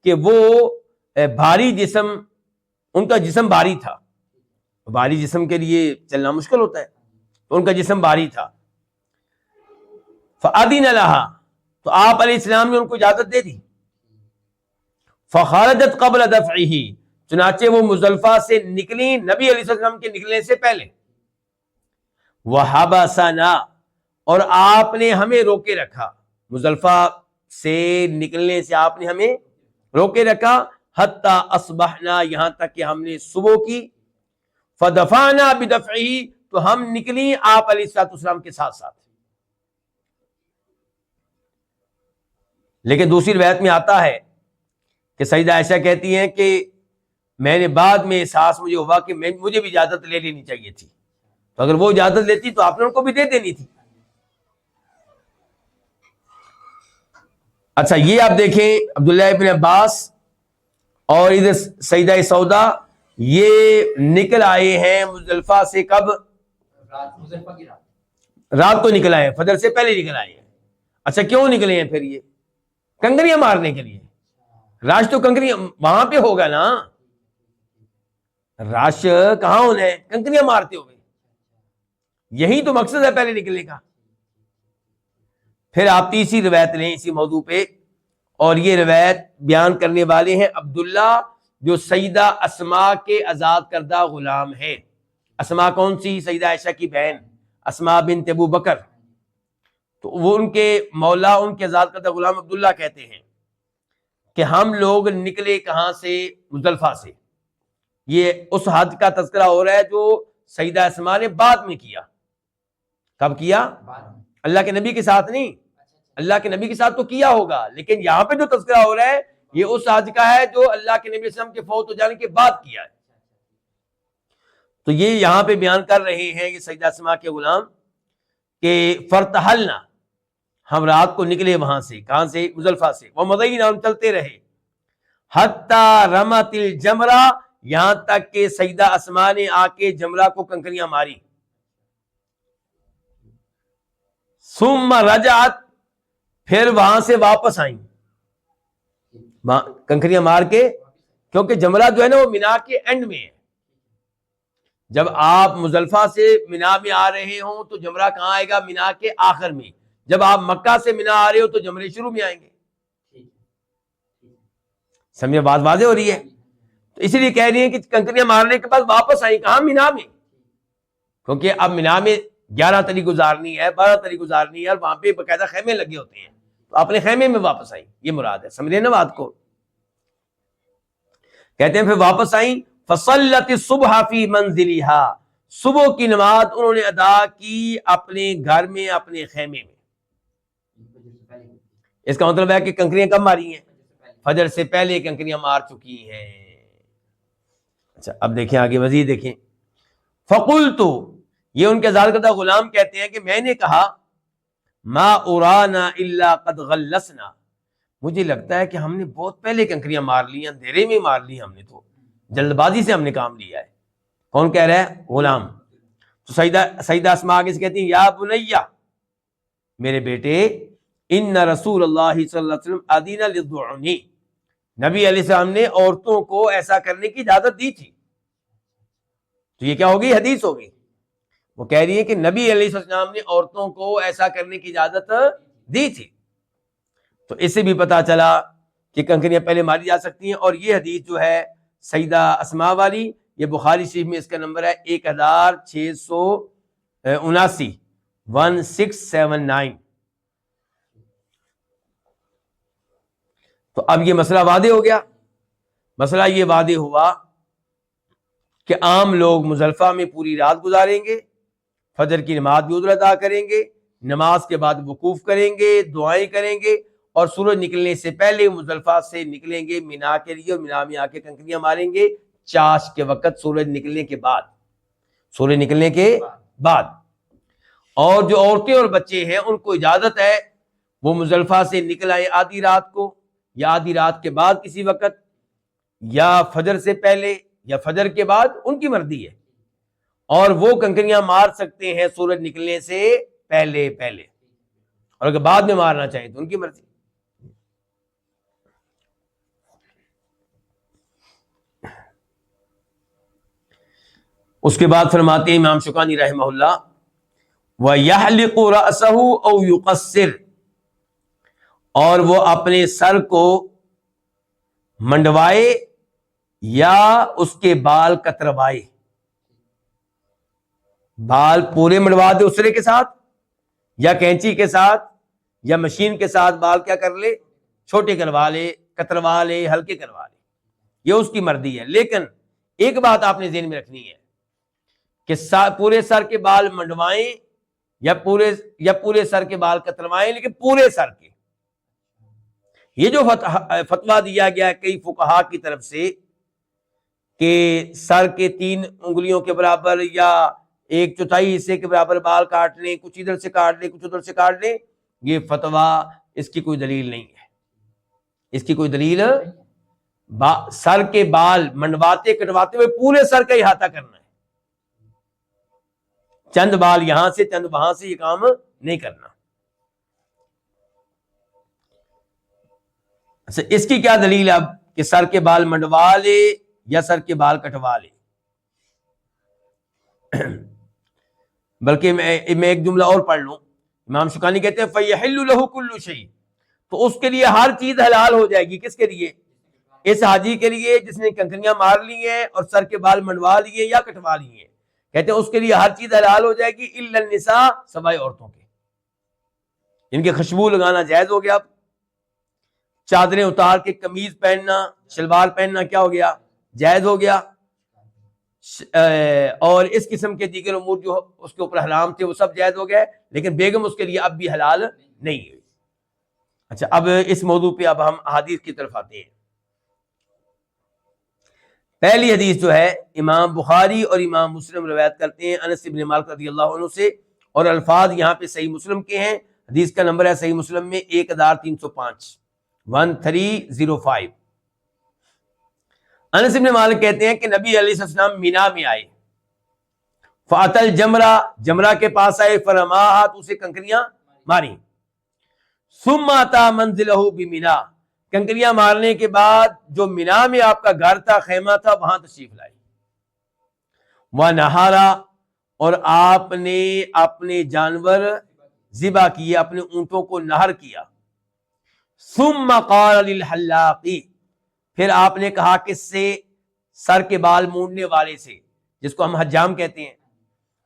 کہ وہ بھاری جسم، ان کا جسم بھاری تھا. بھاری جسم کے لیے چلنا مشکل ہوتا ہے، تو ان کا جسم بھاری تھا. فأذن لها، تو آپ علیہ السلام نے ان کو اجازت دے دی. فخرجت قبل دفعہ، چنانچہ وہ مزدلفہ سے نکلی نبی علیہ السلام کے نکلنے سے پہلے. وحبسنا، اور آپ نے ہمیں روکے رکھا، مزدلفہ سے نکلنے سے آپ نے ہمیں روکے رکھا. حتی اصبحنا، یہاں تک کہ ہم نے صبح کی. فدفعنا بدفعہ، تو ہم نکلی آپ علیہ السلام کے ساتھ ساتھ. لیکن دوسری روایت میں آتا ہے کہ سیدہ عائشہ کہتی ہیں کہ میں نے بعد میں احساس مجھے ہوا کہ مجھے بھی اجازت لے لینی چاہیے تھی، تو اگر وہ اجازت لیتی تو آپ نے ان کو بھی دے دینی تھی. اچھا، یہ آپ دیکھیں عبداللہ ابن عباس اور ادھر سیدہ سودا، یہ نکل آئے ہیں مزدلفہ سے کب؟ رات کو نکل آئے ہیں، فجر سے پہلے نکل آئے ہیں. اچھا، کیوں نکلے ہیں پھر؟ یہ کنکریاں مارنے کے لیے. راش تو کنکریاں وہاں پہ ہوگا نا، راش کہاں ہونا ہے؟ کنکریاں مارتے ہوئے. یہی تو مقصد ہے پہلے نکلنے کا. پھر آپ تیسری روایت لیں اسی موضوع پہ، اور یہ روایت بیان کرنے والے ہیں عبداللہ، جو سیدہ اسماء کے آزاد کردہ غلام ہیں. اسماء کون سی؟ سیدہ عائشہ کی بہن اسماء بنت ابو بکر. تو وہ ان کے مولا، ان کے آزاد کردہ غلام عبداللہ کہتے ہیں کہ ہم لوگ نکلے کہاں سے؟ مزدلفہ سے. یہ اس حج کا تذکرہ ہو رہا ہے جو سیدہ اسماء نے بعد میں کیا. کب کیا؟ اللہ کے نبی کے ساتھ نہیں. اللہ کے نبی کے ساتھ تو کیا ہوگا، لیکن یہاں پہ جو تذکرہ ہو رہا ہے یہ اس حج کا ہے جو اللہ کے نبی صلی اللہ علیہ وسلم کے فوت ہو جانے کے بعد کیا ہے. تو یہ یہاں پہ بیان کر رہے ہیں یہ سیدہ اسماء کے غلام کہ فرتحلنا، ہم رات کو نکلے وہاں سے. کہاں سے؟ مزدلفہ سے. ومضینا، ہم چلتے رہے. حتی رمت الجمرہ، یہاں تک کہ سیدہ اسماء نے آ کے جمرہ کو کنکریاں ماری. ثم رجعت، پھر وہاں سے واپس آئیں کنکریاں مار کے، کیونکہ جمرہ جو ہے نا وہ مینا کے اینڈ میں ہے. جب آپ مزدلفہ سے مینا میں آ رہے ہوں تو جمرہ کہاں آئے گا؟ مینا کے آخر میں. جب آپ مکہ سے مینا آ رہے ہو تو جمرے شروع میں آئیں گے. سمجھے بات واضح ہو رہی ہے؟ تو اسی لیے کہہ رہی ہیں کہ کنکریاں مارنے کے بعد واپس آئیں. کہاں؟ مینا میں. کیونکہ اب مینا میں 11 تاریخ گزارنی ہے، 12 تاریخ گزارنی ہے، اور وہاں پہ باقاعدہ خیمے لگے ہوتے ہیں، تو اپنے خیمے میں واپس آئیں. یہ مراد ہے. سمجھے نا بات کو؟ کہتے ہیں پھر واپس آئیں. فصلت الصبح فی منزلہا، صبح کی نماز انہوں نے ادا کی اپنے گھر میں، اپنے خیمے میں. اس کا مطلب ہے کہ کنکریاں کب ماری ہیں؟ فجر سے پہلے کنکریاں مار چکی ہیں. اچھا، اب دیکھیں آگے مزید دیکھیں. فقلت، یہ ان کے آزاد کردہ غلام کہتے ہیں کہ میں نے کہا ما ارانا الا قد غلسنا، مجھے لگتا ہے کہ ہم نے بہت پہلے کنکریاں مار لی، اندھیرے میں مار لی، ہم نے تو جلد بازی سے ہم نے کام لیا ہے. کون کہہ رہا ہے؟ غلام. تو سیدہ اسماء آگے سے کہتی ہیں یا بنیہ، میرے بیٹے، ان رسول اللہ صلی اللہ علیہ وسلم اذن للضعنی، نبی علیہ السلام نے عورتوں کو ایسا کرنے کی اجازت دی تھی. تو یہ کیا ہوگی؟ حدیث ہوگی. وہ کہہ رہی ہے کہ نبی علیہ السلام نے عورتوں کو ایسا کرنے کی اجازت دی تھی. تو اس سے بھی پتا چلا کہ کنکریاں پہلے ماری جا سکتی ہیں. اور یہ حدیث جو ہے سیدہ اسماء والی، یہ بخاری شریف میں اس کا نمبر ہے 1679، 1679. تو اب یہ مسئلہ واضح ہو گیا. مسئلہ یہ واضح ہوا کہ عام لوگ مزدلفہ میں پوری رات گزاریں گے، فجر کی نماز بھی ادھر ادا کریں گے، نماز کے بعد وقوف کریں گے، دعائیں کریں گے، اور سورج نکلنے سے پہلے مزدلفہ سے نکلیں گے مینا کے لیے، اور مینا میں آ کے کنکریاں ماریں گے چاش کے وقت، سورج نکلنے کے بعد. سورج نکلنے کے بعد. اور جو عورتیں اور بچے ہیں ان کو اجازت ہے وہ مزدلفہ سے نکل آئے آدھی رات کو، یا آدھی رات کے بعد کسی وقت، یا فجر سے پہلے یا فجر کے بعد، ان کی مرضی ہے. اور وہ کنکریاں مار سکتے ہیں سورج نکلنے سے پہلے پہلے، اور اگر بعد میں مارنا چاہیں تو ان کی مرضی۔ اس کے بعد فرماتے ہیں امام شوکانی رحمہ اللہ، وَيَحْلِقُ رَأْسَهُ أَوْ يُقَصِّرُ، اور وہ اپنے سر کو منڈوائے یا اس کے بال کتروائے، بال پورے منڈوا دے اسرے کے ساتھ یا کینچی کے ساتھ یا مشین کے ساتھ بال کیا کر لے، چھوٹے کروا لے، کتروا لے، ہلکے کروا لے، یہ اس کی مرضی ہے۔ لیکن ایک بات آپ نے ذہن میں رکھنی ہے کہ پورے سر کے بال منڈوائیں یا پورے سر کے بال کتروائیں، لیکن پورے سر کے۔ یہ جو فتویٰ دیا گیا ہے کئی فقہا کی طرف سے کہ سر کے 3 انگلیوں کے برابر یا 1/4 حصے کے برابر بال کاٹ لیں، کچھ ادھر سے کاٹ لیں، کچھ ادھر سے کاٹ لیں، یہ فتویٰ اس کی کوئی دلیل نہیں ہے، اس کی کوئی دلیل۔ سر کے بال منڈواتے کٹواتے ہوئے پورے سر کا احاطہ کرنا ہے، چند بال یہاں سے چند وہاں سے یہ کام نہیں کرنا۔ اچھا، اس کی کیا دلیل ہے اب کہ سر کے بال منڈوا لے یا سر کے بال کٹوا لے؟ بلکہ میں ایک جملہ اور پڑھ لوں، امام شوکانی کہتے ہیں فَيَحِلُّ لَهُ كُلُّ شَيْءٍ، تو اس کے لیے ہر چیز حلال ہو جائے گی۔ کس کے لیے؟ اس حاجی کے لیے جس نے کنکریاں مار لی ہیں اور سر کے بال منڈوا لیے یا کٹوا لیے ہیں، کہتے ہیں اس کے لیے ہر چیز حلال ہو جائے گی الا النساء، سوائے عورتوں کے۔ ان کے خوشبو لگانا جائز ہو گیا، چادریں اتار کے قمیض پہننا، شلوار پہننا کیا ہو گیا؟ جائز ہو گیا، اور اس قسم کے دیگر امور جو اس کے اوپر حرام تھے وہ سب جائز ہو گئے، لیکن بیگم اس کے لیے اب بھی حلال نہیں ہوئی۔ اچھا، اب اس موضوع پہ اب ہم احادیث کی طرف آتے ہیں۔ پہلی حدیث جو ہے امام بخاری اور امام مسلم روایت کرتے ہیں انس بن مالک رضی اللہ عنہ سے، اور الفاظ یہاں پہ صحیح مسلم کے ہیں۔ حدیث کا نمبر ہے صحیح مسلم میں 1305 1305۔ انس بن مالک کہتے ہیں کہ نبی علیہ السلام مینا میں آئے، فاتل جمرہ، جمرہ کے پاس آئے، فرماہا، تو اسے کنکریاں ماری، ثم اتا منزلہ بمنا، کنکریاں مارنے کے بعد جو مینا میں آپ کا گھر تھا، خیمہ تھا، وہاں تشریف لائے، ونہارا، اور آپ نے اپنے جانور ذبح کیے، اپنے اونٹوں کو نہر کیا، ثم قال للحلاقی، پھر آپ نے کہا کس سے؟ سر کے بال مونڈنے والے سے، جس کو ہم حجام کہتے ہیں،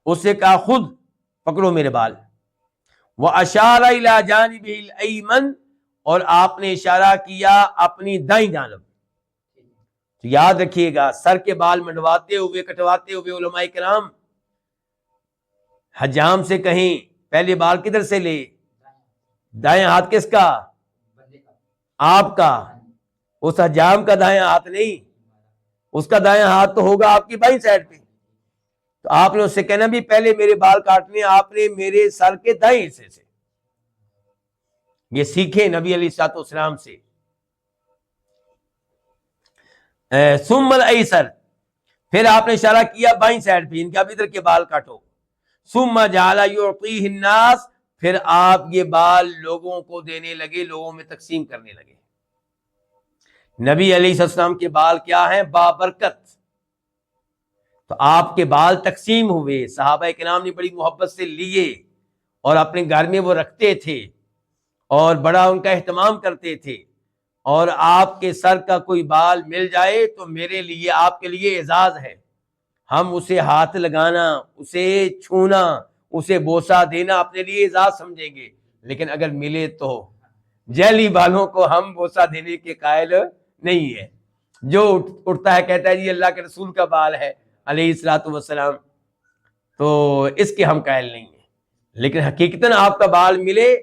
اس سے کہا خود پکڑو میرے بال، وَأَشَارَ إِلَى جَانِبِهِ الْأَيْمَنِ، اور آپ نے اشارہ کیا اپنی دائیں جانب۔ تو یاد رکھیے گا، سر کے بال منڈواتے ہوئے کٹواتے ہوئے علماء کرام حجام سے کہیں پہلے بال کدھر سے لے؟ دائیں ہاتھ کس کا؟ آپ کا، اس حجام کا دائیں ہاتھ نہیں، اس کا دائیں ہاتھ تو ہوگا آپ کی بائیں سائڈ پہ۔ تو آپ نے اس سے کہنا بھی پہلے میرے بال کاٹنے آپ نے میرے سر کے دائیں حصے سے۔ یہ سیکھیں نبی علیہ الصلوۃ والسلام سے۔ ثم الایسر، پھر آپ نے اشارہ کیا بائیں سائڈ پہ، ان کے اب ادھر کے بال کاٹو۔ ثم جعل یعطیہ الناس، پھر آپ یہ بال لوگوں کو دینے لگے، لوگوں میں تقسیم کرنے لگے۔ نبی علیہ السلام کے بال کیا ہیں؟ بابرکت۔ تو آپ کے بال تقسیم ہوئے، صحابہ کرام نے بڑی محبت سے لیے اور اپنے گھر میں وہ رکھتے تھے اور بڑا ان کا اہتمام کرتے تھے، اور آپ کے سر کا کوئی بال مل جائے تو میرے لیے، آپ کے لیے اعزاز ہے، ہم اسے ہاتھ لگانا، اسے چھونا، اسے بوسہ دینا اپنے لیے اعزاز سمجھیں گے، لیکن اگر ملے تو جیلی بالوں کو ہم بوسہ دینے کے قائل نہیں ہے۔ جو اٹھتا ہے کہتا ہے جی اللہ کے رسول کا بال ہے علیہ الصلوۃ والسلام، تو اس کے ہم قائل نہیں ہیں، لیکن حقیقتاً آپ کا بال ملے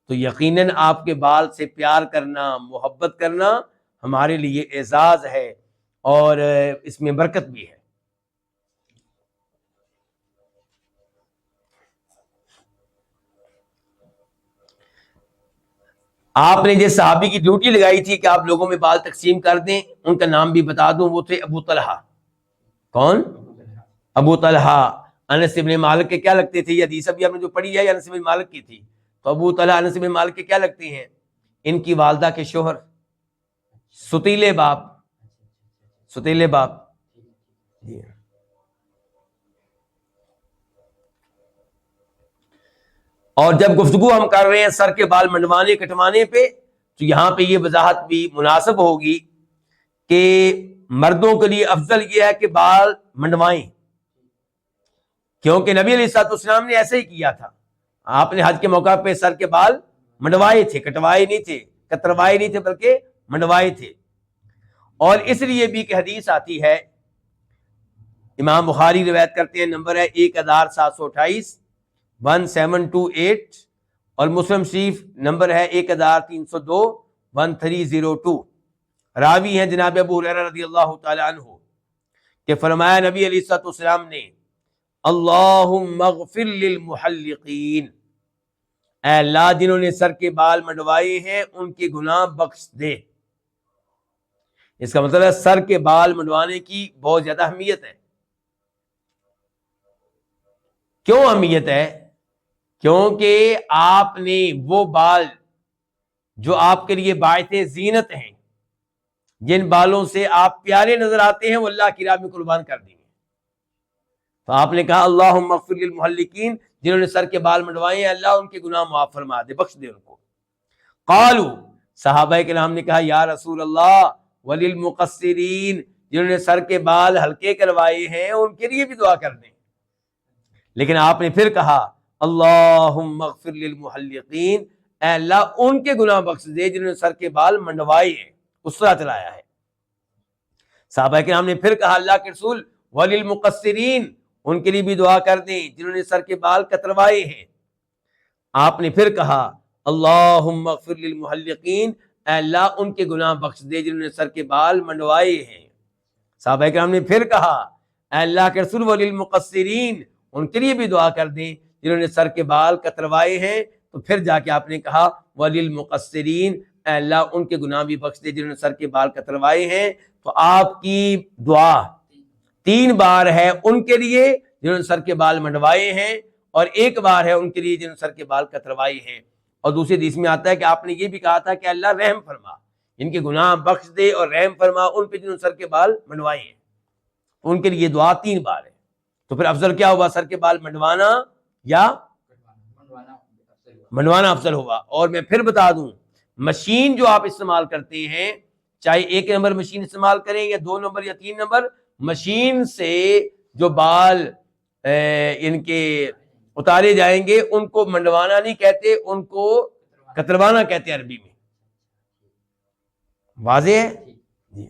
تو یقیناً آپ کے بال سے پیار کرنا، محبت کرنا ہمارے لیے اعزاز ہے اور اس میں برکت بھی ہے۔ آپ نے جس صحابی کی ڈیوٹی لگائی تھی کہ آپ لوگوں میں بال تقسیم کر دیں، ان کا نام بھی بتا دوں، وہ تھے ابو طلحہ۔ کون؟ ابو طلحہ انس بن مالک کے کیا لگتے تھے؟ یہ حدیث ابھی ہم نے جو پڑھی ہے انس بن مالک کی تھی. تو ابو طلحہ انس بن مالک کے کیا لگتے ہیں؟ ان کی والدہ کے شوہر ستیلے باپ. ستیلے باپ جی. اور جب گفتگو ہم کر رہے ہیں سر کے بال منڈوانے کٹوانے پہ، تو یہاں پہ یہ وضاحت بھی مناسب ہوگی کہ مردوں کے لیے افضل یہ ہے کہ بال منڈوائیں، کیونکہ نبی علیہ الصلوۃ والسلام نے ایسے ہی کیا تھا. آپ نے حج کے موقع پہ سر کے بال منڈوائے تھے، کٹوائے نہیں تھے، کتروائے نہیں تھے، بلکہ منڈوائے تھے. اور اس لیے بھی کہ حدیث آتی ہے، امام بخاری روایت کرتے ہیں، نمبر ہے 1728 1728، اور مسلم شریف نمبر ہے 1302 1302. راوی ہیں جناب ابو ہریرہ رضی اللہ تعالی عنہ کہ فرمایا نبی علیہ الصلوۃ والسلام نے، اللہم اغفر للمحلقین، اے اللہ جنہوں نے سر کے بال منڈوائے ہیں ان کے گناہ بخش دے. اس کا مطلب ہے سر کے بال منڈوانے کی بہت زیادہ اہمیت ہے. کیوں اہمیت ہے؟ کیونکہ آپ نے وہ بال جو آپ کے لیے باعث زینت ہیں، جن بالوں سے آپ پیارے نظر آتے ہیں، وہ اللہ کی راہ میں قربان کر دیں گے. تو آپ نے کہا اللہم اغفر للمحلقین، جنہوں نے سر کے بال منڈوائے ہیں اللہ ان کے گناہ معاف فرما دے، بخش دے ان کو. قالو، صحابہ کرام نے کہا یا رسول اللہ وللمقصرین، جنہوں نے سر کے بال ہلکے کروائے ہیں ان کے لیے بھی دعا کر دیں. لیکن آپ نے پھر کہا اللہم اغفر للمحلقین، اے اللہ ان کے گناہ بخش دے جنہوں نے سر کے بال منڈوائے ہیں، اس طرح چلایا ہے. صحابہ کرام نے پھر کہا اللہ کے رسول وللمقصرین، ان کے لیے بھی دعا کر دیں جنہوں نے سر کے بال کتروائے ہیں. آپ نے پھر کہا اللہم اغفر للمحلقین، اے اللہ ان کے گناہ بخش دے جنہوں نے سر کے بال منڈوائے ہیں. صحابہ کرام نے پھر کہا اے اللہ کے رسول وللمقصرین، ان کے لیے بھی دعا کر دیں جنہوں نے سر کے بال کتروائے ہیں. تو پھر جا کے آپ نے کہا وللمقصرین، اے اللہ ان کے گناہ بھی بخش دے جنہوں نے سر کے بال کتروائے ہیں. تو آپ کی دعا 3 بار ہے ان کے لیے جنہوں نے سر کے بال منڈوائے ہیں، اور 1 بار ہے ان کے لیے جنہوں نے سر کے بال کتروائے ہیں. اور دوسری حدیث میں آتا ہے کہ آپ نے یہ بھی کہا تھا کہ اللہ رحم فرما، ان کے گناہ بخش دے اور رحم فرما ان پہ جنہوں نے سر کے بال منڈوائے ہیں. ان کے لیے دعا 3 بار ہے. تو پھر افضل کیا ہوا؟ سر کے بال منڈوانا یا منڈوانا افضل ہوا. اور میں پھر بتا دوں، مشین جو آپ استعمال کرتے ہیں، چاہے 1 نمبر مشین استعمال کریں یا 2 نمبر یا 3 نمبر، مشین سے جو بال ان کے اتارے جائیں گے ان کو منڈوانا نہیں کہتے، ان کو کتروانا کہتے ہیں عربی میں. واضح ہے جی.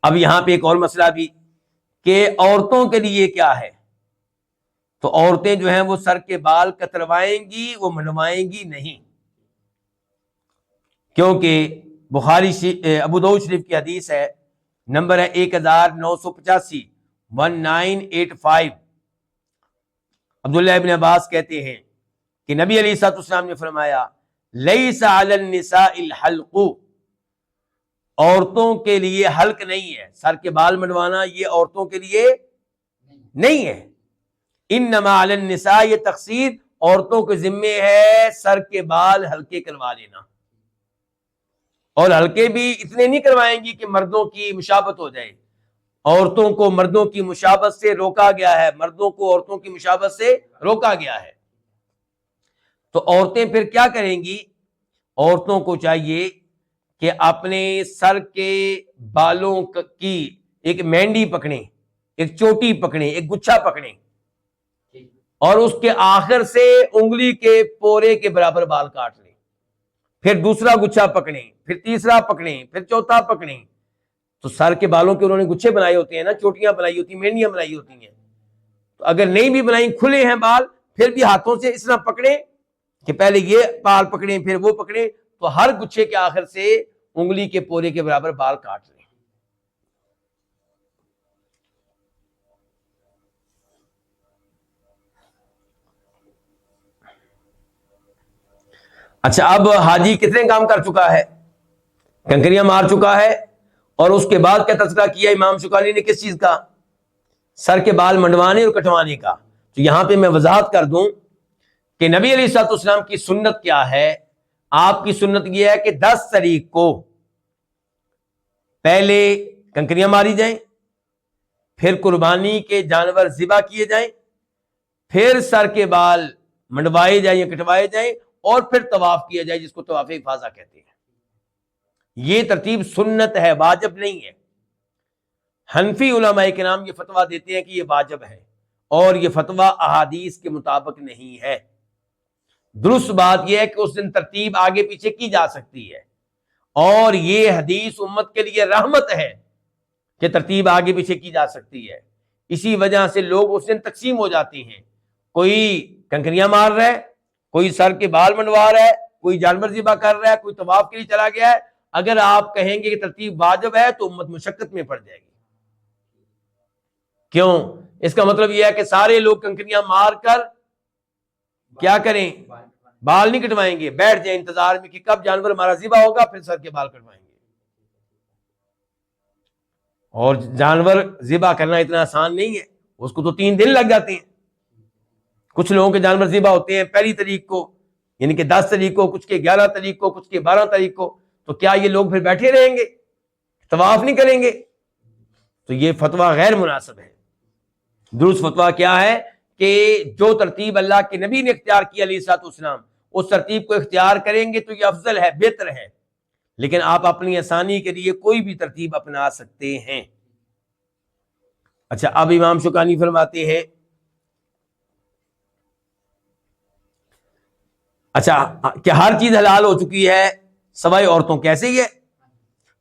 اب یہاں پہ ایک اور مسئلہ بھی کہ عورتوں کے لیے کیا ہے. تو عورتیں جو ہیں وہ سر کے بال کتروائیں گی، وہ منڈوائیں گی نہیں، کیونکہ بخاری ابو داؤد شریف کی حدیث ہے، نمبر ہے 1985 1985. عبداللہ ابن عباس کہتے ہیں کہ نبی علیہ الصلوۃ والسلام نے فرمایا لیس علی النساء الحلق، عورتوں کے لیے حلق نہیں ہے، سر کے بال منڈوانا یہ عورتوں کے لیے نہیں ہے. انما علی النساء، یہ تقصیر عورتوں کے ذمے ہے سر کے بال ہلکے کروا لینا. اور ہلکے بھی اتنے نہیں کروائیں گی کہ مردوں کی مشابہت ہو جائے. عورتوں کو مردوں کی مشابہت سے روکا گیا ہے، مردوں کو عورتوں کی مشابہت سے روکا گیا ہے. تو عورتیں پھر کیا کریں گی؟ عورتوں کو چاہیے کہ اپنے سر کے بالوں کی ایک مینڈی پکڑیں، ایک چوٹی پکڑیں، ایک گچھا پکڑیں، اور اس کے آخر سے انگلی کے پورے کے برابر بال کاٹ لیں. پھر دوسرا گچھا پکڑیں، پھر تیسرا پکڑیں، پھر چوتھا پکڑیں. تو سر کے بالوں کے انہوں نے گچھے بنائے ہوتے ہیں نا، چوٹیاں بنائی ہوتی ہیں، مینڈیاں بنائی ہوتی ہیں. تو اگر نہیں بھی بنائی، کھلے ہیں بال، پھر بھی ہاتھوں سے اس طرح پکڑیں کہ پہلے یہ بال پکڑیں پھر وہ پکڑیں، تو ہر گچھے کے آخر سے انگلی کے پورے کے برابر بال کاٹ لیں. اچھا، اب حاجی کتنے کام کر چکا ہے؟ کنکریاں مار چکا ہے، اور اس کے بعد کیا تذکرہ کیا امام شوکانی نے کس چیز کا؟ سر کے بال منڈوانے اور کٹوانے کا، تو یہاں پہ میں وضاحت کر دوں کہ نبی علیہ الصلوۃ والسلام کی سنت کیا ہے۔ آپ کی سنت یہ ہے کہ 10 تاریخ کو پہلے کنکریاں ماری جائیں، پھر قربانی کے جانور ذبح کیے جائیں، پھر سر کے بال منڈوائے جائیں یا کٹوائے جائیں، اور پھر طواف کیا جائے، جس کو طواف افاضہ کہتے ہیں۔ یہ ترتیب سنت ہے، واجب نہیں ہے۔ حنفی علماء کرام یہ فتویٰ دیتے ہیں کہ یہ واجب ہے، اور یہ فتویٰ احادیث کے مطابق نہیں ہے۔ درست بات یہ ہے کہ اس دن ترتیب آگے پیچھے کی جا سکتی ہے، اور یہ حدیث امت کے لیے رحمت ہے کہ ترتیب آگے پیچھے کی جا سکتی ہے۔ اسی وجہ سے لوگ اس دن تقسیم ہو جاتے ہیں، کوئی کنکریاں مار رہا ہے، کوئی سر کے بال منڈوا رہا ہے، کوئی جانور ذبح کر رہا ہے، کوئی طواف کے لیے چلا گیا ہے۔ اگر آپ کہیں گے کہ ترتیب واجب ہے تو امت مشقت میں پڑ جائے گی۔ کیوں؟ اس کا مطلب یہ ہے کہ سارے لوگ کنکریاں مار کر کیا کریں؟ بال نہیں کٹوائیں گے، بیٹھ جائیں انتظار میں کہ کب جانور ہمارا ذبح ہوگا، پھر سر کے بال کٹوائیں گے۔ اور جانور ذبح کرنا اتنا آسان نہیں ہے، اس کو تو 3 دن لگ جاتے ہیں۔ کچھ لوگوں کے جانور ذبح ہوتے ہیں پہلی تاریخ کو، یعنی کہ 10 تاریخ کو، کچھ کے 11 تاریخ کو، کچھ کے 12 تاریخ کو۔ تو کیا یہ لوگ پھر بیٹھے رہیں گے، طواف نہیں کریں گے؟ تو یہ فتویٰ غیر مناسب ہے۔ درست فتویٰ کیا ہے کہ جو ترتیب اللہ کے نبی نے اختیار کی علیہ الصلوۃ والسلام، اس ترتیب کو اختیار کریں گے تو یہ افضل ہے، بہتر ہے۔ لیکن آپ اپنی آسانی کے لیے کوئی بھی ترتیب اپنا سکتے ہیں۔ اچھا، اب امام شوکانی فرماتے ہیں، اچھا کہ ہر چیز حلال ہو چکی ہے سوائے عورتوں، کیسے ہی ہے؟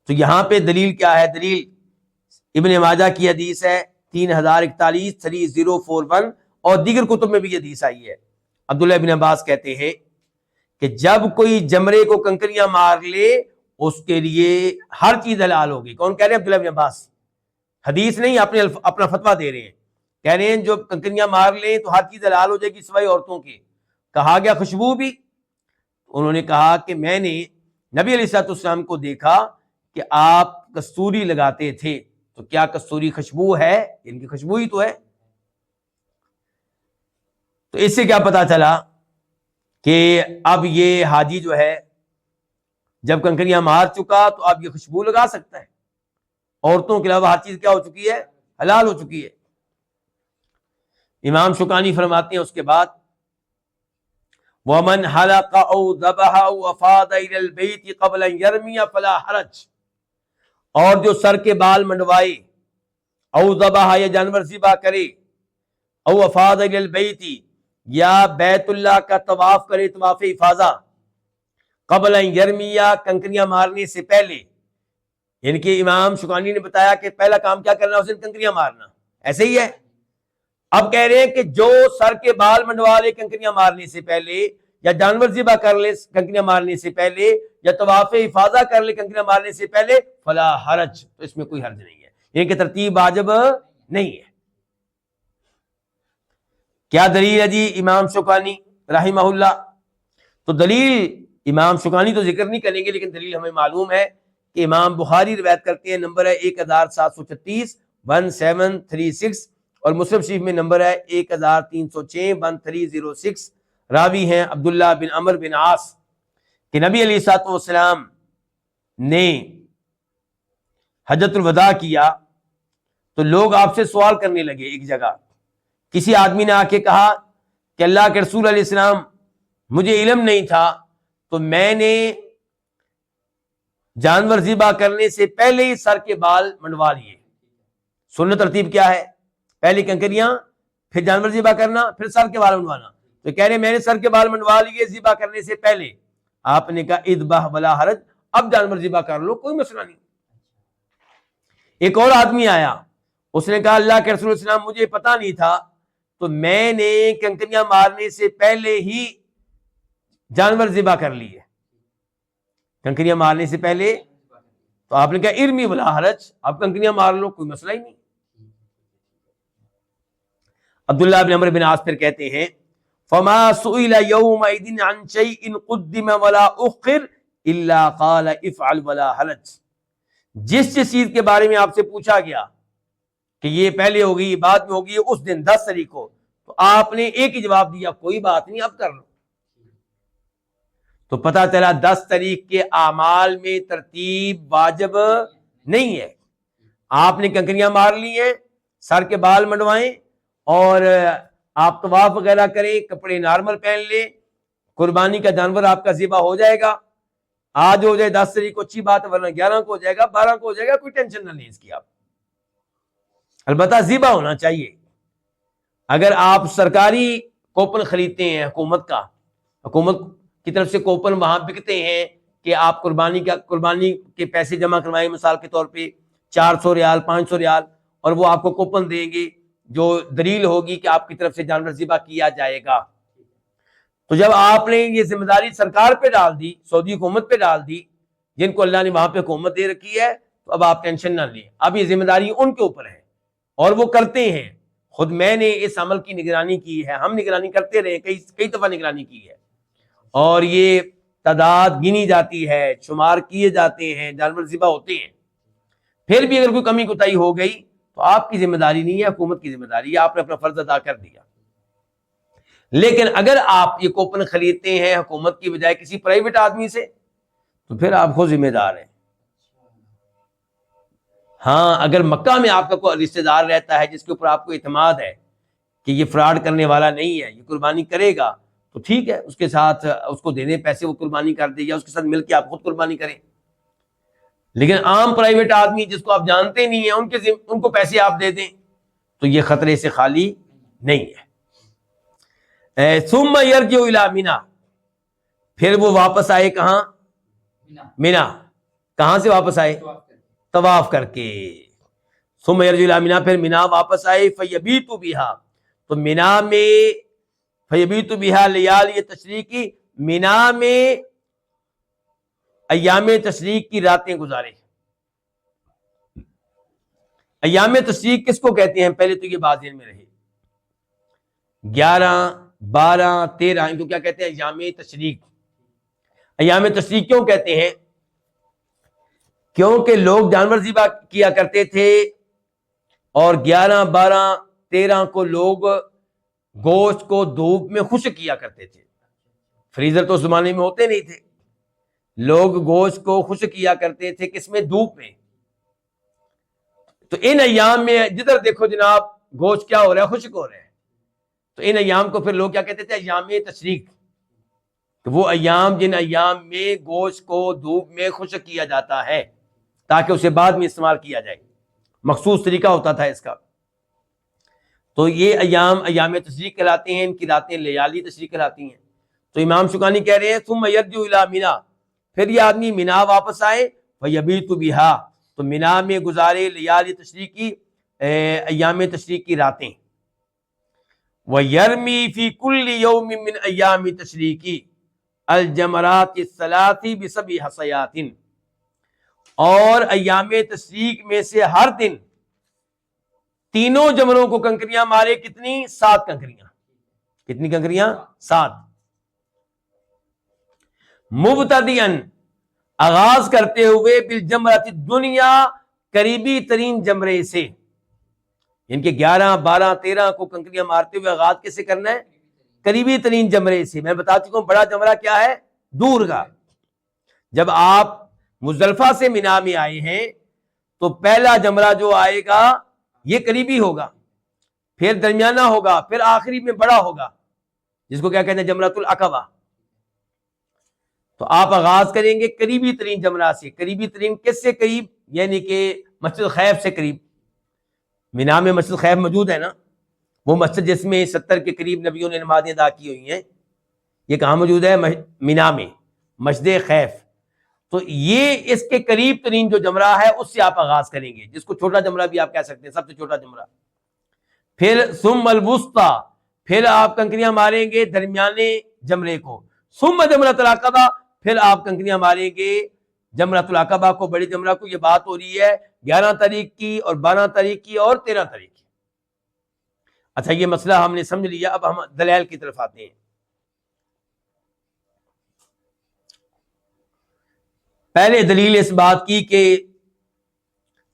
تو یہاں پہ دلیل کیا ہے؟ دلیل ابن ماجہ کی حدیث ہے 3041 3041، اور دیگر کتب میں بھی حدیث آئی ہے۔ عبداللہ ابن عباس کہتے ہیں کہ جب کوئی جمرے کو کنکریاں مار لے اس کے لیے ہر چیز حلال ہوگی۔ کون کہہ رہے ہیں؟ عبداللہ ابن عباس، حدیث نہیں، اپنا فتویٰ دے رہے ہیں، کہہ رہے ہیں جو کنکریاں مار لیں تو ہر چیز حلال ہو جائے گی سوائے عورتوں کے۔ کہا گیا خوشبو بھی؟ انہوں نے کہا کہ میں نے نبی علیہ الصلوۃ والسلام کو دیکھا کہ آپ کستوری لگاتے تھے، تو کیا کستوری خوشبو ہے؟ ان کی خوشبو ہی تو ہے۔ تو اس سے کیا پتا چلا کہ اب یہ حاجی جو ہے جب کنکریاں مار چکا تو اب یہ خوشبو لگا سکتا ہے، عورتوں کے علاوہ ہر چیز کیا ہو چکی ہے؟ حلال ہو چکی ہے۔ امام شوکانی فرماتے ہیں اس کے بعد وَمَنْ حَلَقَ أَوْ ذَبَحَ أَوْ أَفَاضَ إِلَى الْبَيْتِ قَبْلَ أَنْ يَرْمِيَ فَلَا حَرَجْ، اور جو سر کے بال منڈوائے، او ذبح یا جانور ذبح کرے، او افاض الی البیت یا بیت اللہ کا طواف کرے، طواف افاضہ، قبل ان یرمیا کنکریاں مارنے سے پہلے، یعنی کہ امام شوکانی نے بتایا کہ پہلا کام کیا کرنا، اسے کنکریاں مارنا، ایسے ہی ہے۔ اب کہہ رہے ہیں کہ جو سر کے بال منڈوا لے کنکریاں مارنے سے پہلے، یا جانور ذبح کر لے کنکریاں مارنے سے پہلے، یا طواف افاضہ کر لے کنکریاں مارنے سے پہلے، فلا حرج، تو اس میں کوئی حرج نہیں ہے، یعنی کہ ترتیب واجب نہیں ہے۔ کیا دلیل ہے جی امام شوکانی رحمہ اللہ؟ تو دلیل امام شوکانی تو ذکر نہیں کریں گے، لیکن دلیل ہمیں معلوم ہے کہ امام بخاری روایت کرتے ہیں، نمبر ہے 1736 1736، اور مسلم شریف میں نمبر ہے 1306 1306۔ راوی ہیں عبداللہ بن عمر بن عاص کہ نبی علیہ الصلوۃ والسلام نے حجۃ الوداع کیا تو لوگ آپ سے سوال کرنے لگے۔ ایک جگہ کسی آدمی نے آ کے کہا کہ اللہ کے رسول علیہ السلام، مجھے علم نہیں تھا تو میں نے جانور ذبح کرنے سے پہلے ہی سر کے بال منڈوا لیے۔ سنت ترتیب کیا ہے؟ پہلے کنکریاں، پھر جانور ذبح کرنا، پھر سر کے بال منڈوانا۔ تو کہہ رہے میں نے سر کے بال منڈوا لیے ذبح کرنے سے پہلے۔ آپ نے کہا اذبح ولا حرج، اب جانور ذبح کر لو، کوئی مسئلہ نہیں۔ ایک اور آدمی آیا، اس نے کہا اللہ کے رسول السلام، مجھے پتا نہیں تھا تو میں نے کنکریاں مارنے سے پہلے ہی جانور ذبح کر لیے، کنکریاں مارنے سے پہلے۔ تو آپ نے کہا ارمی ولا حرج، اب کنکریاں مار لو، کوئی مسئلہ ہی نہیں۔ عبداللہ بن عمر بن عاص پھر کہتے ہیں فما سئل يومئذ عن شيء قدم ولا اخر الا قال افعل ولا حرج، جس چیز کے بارے میں آپ سے پوچھا گیا کہ یہ پہلے ہوگی یہ بعد میں ہوگی اس دن 10 تاریخ کو، تو آپ نے ایک ہی جواب دیا کوئی بات نہیں اب کر لو. تو پتہ چلا 10 تاریخ کے اعمال میں ترتیب واجب نہیں ہے. آپ نے کنکریاں مار لی ہیں، سر کے بال منڈوائیں اور آپ طواف وغیرہ کریں، کپڑے نارمل پہن لیں، قربانی کا جانور آپ کا ذبح ہو جائے گا. آج ہو جائے 10 تاریخ کو اچھی بات ہے، ورنہ 11 کو ہو جائے گا، 12 کو ہو جائے گا، کوئی ٹینشن نہ لیں اس کی. آپ البتہ ذبح ہونا چاہیے. اگر آپ سرکاری کوپن خریدتے ہیں حکومت کا، حکومت کی طرف سے کوپن وہاں بکتے ہیں کہ آپ قربانی کے پیسے جمع کروائیں، مثال کے طور پہ 400 ریال 500 ریال، اور وہ آپ کو کوپن دیں گے جو دلیل ہوگی کہ آپ کی طرف سے جانور ذبح کیا جائے گا. تو جب آپ نے یہ ذمہ داری سرکار پہ ڈال دی، سعودی حکومت پہ ڈال دی، جن کو اللہ نے وہاں پہ حکومت دے رکھی ہے، تو اب آپ ٹینشن نہ لیں. اب یہ ذمہ داری ان کے اوپر ہے اور وہ کرتے ہیں. خود میں نے اس عمل کی نگرانی کی ہے، ہم نگرانی کرتے رہے، کئی دفعہ نگرانی کی ہے، اور یہ تعداد گنی جاتی ہے، شمار کیے جاتے ہیں، جانور ذبح ہوتے ہیں. پھر بھی اگر کوئی کمی کوتاہی ہو گئی تو آپ کی ذمہ داری نہیں ہے، حکومت کی ذمہ داری ہے، آپ نے اپنا فرض ادا کر دیا. لیکن اگر آپ یہ کوپن خریدتے ہیں حکومت کی بجائے کسی پرائیویٹ آدمی سے، تو پھر آپ خود ذمہ دار ہیں. ہاں اگر مکہ میں آپ کا کوئی رشتہ دار رہتا ہے جس کے اوپر آپ کو اعتماد ہے کہ یہ فراڈ کرنے والا نہیں ہے، یہ قربانی کرے گا، تو ٹھیک ہے، اس کے ساتھ اس کو دینے پیسے، وہ قربانی کر دے، یا اس کے ساتھ مل کے آپ خود قربانی کریں. لیکن عام پرائیویٹ آدمی جس کو آپ جانتے نہیں ہیں ان کو پیسے آپ دے دیں تو یہ خطرے سے خالی نہیں ہے. ثم یرجع الی منی، پھر وہ واپس آئے کہاں؟ منی. کہاں سے واپس آئے؟ طواف کر کے. ثم یرجع الی منی، پھر منی واپس آئے. فیبیت بہا، تو منی میں فیبیت بہا لیالی تشریقی، منی میں ایام تشریق کی راتیں گزارے. ایام تشریق کس کو کہتے ہیں؟ پہلے تو یہ بات ذہن میں رہے. 11 12 13 ان کو کیا کہتے ہیں؟ ایام تشریق. ایام تشریق کیوں کہتے ہیں؟ کیونکہ لوگ جانور ذبح کیا کرتے تھے، اور 11 12 13 کو لوگ گوشت کو دھوپ میں خشک کیا کرتے تھے. فریزر تو اس زمانے میں ہوتے نہیں تھے، لوگ گوشت کو خشک کیا کرتے تھے، کس میں؟ دھوپ میں. تو ان ایام میں جدھر دیکھو جناب گوشت کیا ہو رہا ہے؟ خشک ہو رہا ہے. تو ان ایام کو پھر لوگ کیا کہتے تھے؟ ایام تشریق. تو وہ ایام جن ایام میں گوشت کو دھوپ میں خشک کیا جاتا ہے تاکہ اسے بعد میں استعمال کیا جائے، مخصوص طریقہ ہوتا تھا اس کا. تو یہ ایام تشریق کہلاتے ہیں، ان کی راتیں لیالی تشریق کہلاتی ہیں. تو امام شوکانی کہہ رہے ہیں ثم یرجع الی منی، پھر یہ آدمی منی واپس آئے. فیبیت بہا، تو منی میں گزارے لیالی تشریق کی، ایام تشریق کی راتیں. وَيَرْمِي فِي كُلِّ يَوْمٍ مِّنْ أَيَّامِ تَشْرِيقِ الْجَمْرَاتِ الثَّلَاثِ بِسَبْعِ حَصَيَاتٍ، اور ایام تشریق میں سے ہر دن تینوں جمروں کو کنکریاں مارے. کتنی؟ 7 کنکریاں. کتنی کنکریاں؟ 7. مبتدئن، آغاز کرتے ہوئے، بالجمرۃ الدنیا، قریبی ترین جمرے سے. ان کے 11 12 13 کو کنکریاں مارتے ہوئے آغاز کیسے کرنا ہے؟ قریبی ترین جمرے سے. میں بتا چکا ہوں بڑا جمرہ کیا ہے؟ دور کا. جب آپ مزدلفہ سے منی میں آئے ہیں تو پہلا جمرہ جو آئے گا یہ قریبی ہوگا، پھر درمیانہ ہوگا، پھر آخری میں بڑا ہوگا، جس کو کیا کہتے ہیں؟ جمرۃ العقبہ. تو آپ آغاز کریں گے قریبی ترین جمرہ سے. قریبی ترین کس سے قریب؟ یعنی کہ مسجد خیف سے قریب. منی میں مسجد خیف موجود ہے نا، وہ مسجد جس میں 70 کے قریب نبیوں نے نمازیں ادا کی ہوئی ہیں، یہ کہاں موجود ہے؟ منی میں، مسجد خیف. تو یہ اس کے قریب ترین جو جمرہ ہے اس سے آپ آغاز کریں گے، جس کو چھوٹا جمرہ بھی آپ کہہ سکتے ہیں، سب سے چھوٹا جمرہ. پھر ثم الوسطی، پھر آپ کنکریاں ماریں گے درمیانے جمرے کو. ثم جمرۃ العقبہ، پھر آپ کنکریاں ماریں گے جمرۃ العقبہ کو، بڑے جمرہ کو. یہ بات ہو رہی ہے 11 تاریخ کی اور 12 تاریخ کی اور 13 تاریخ کی. اچھا یہ مسئلہ ہم نے سمجھ لیا. اب ہم دلائل کی طرف آتے ہیں. پہلے دلیل اس بات کی کہ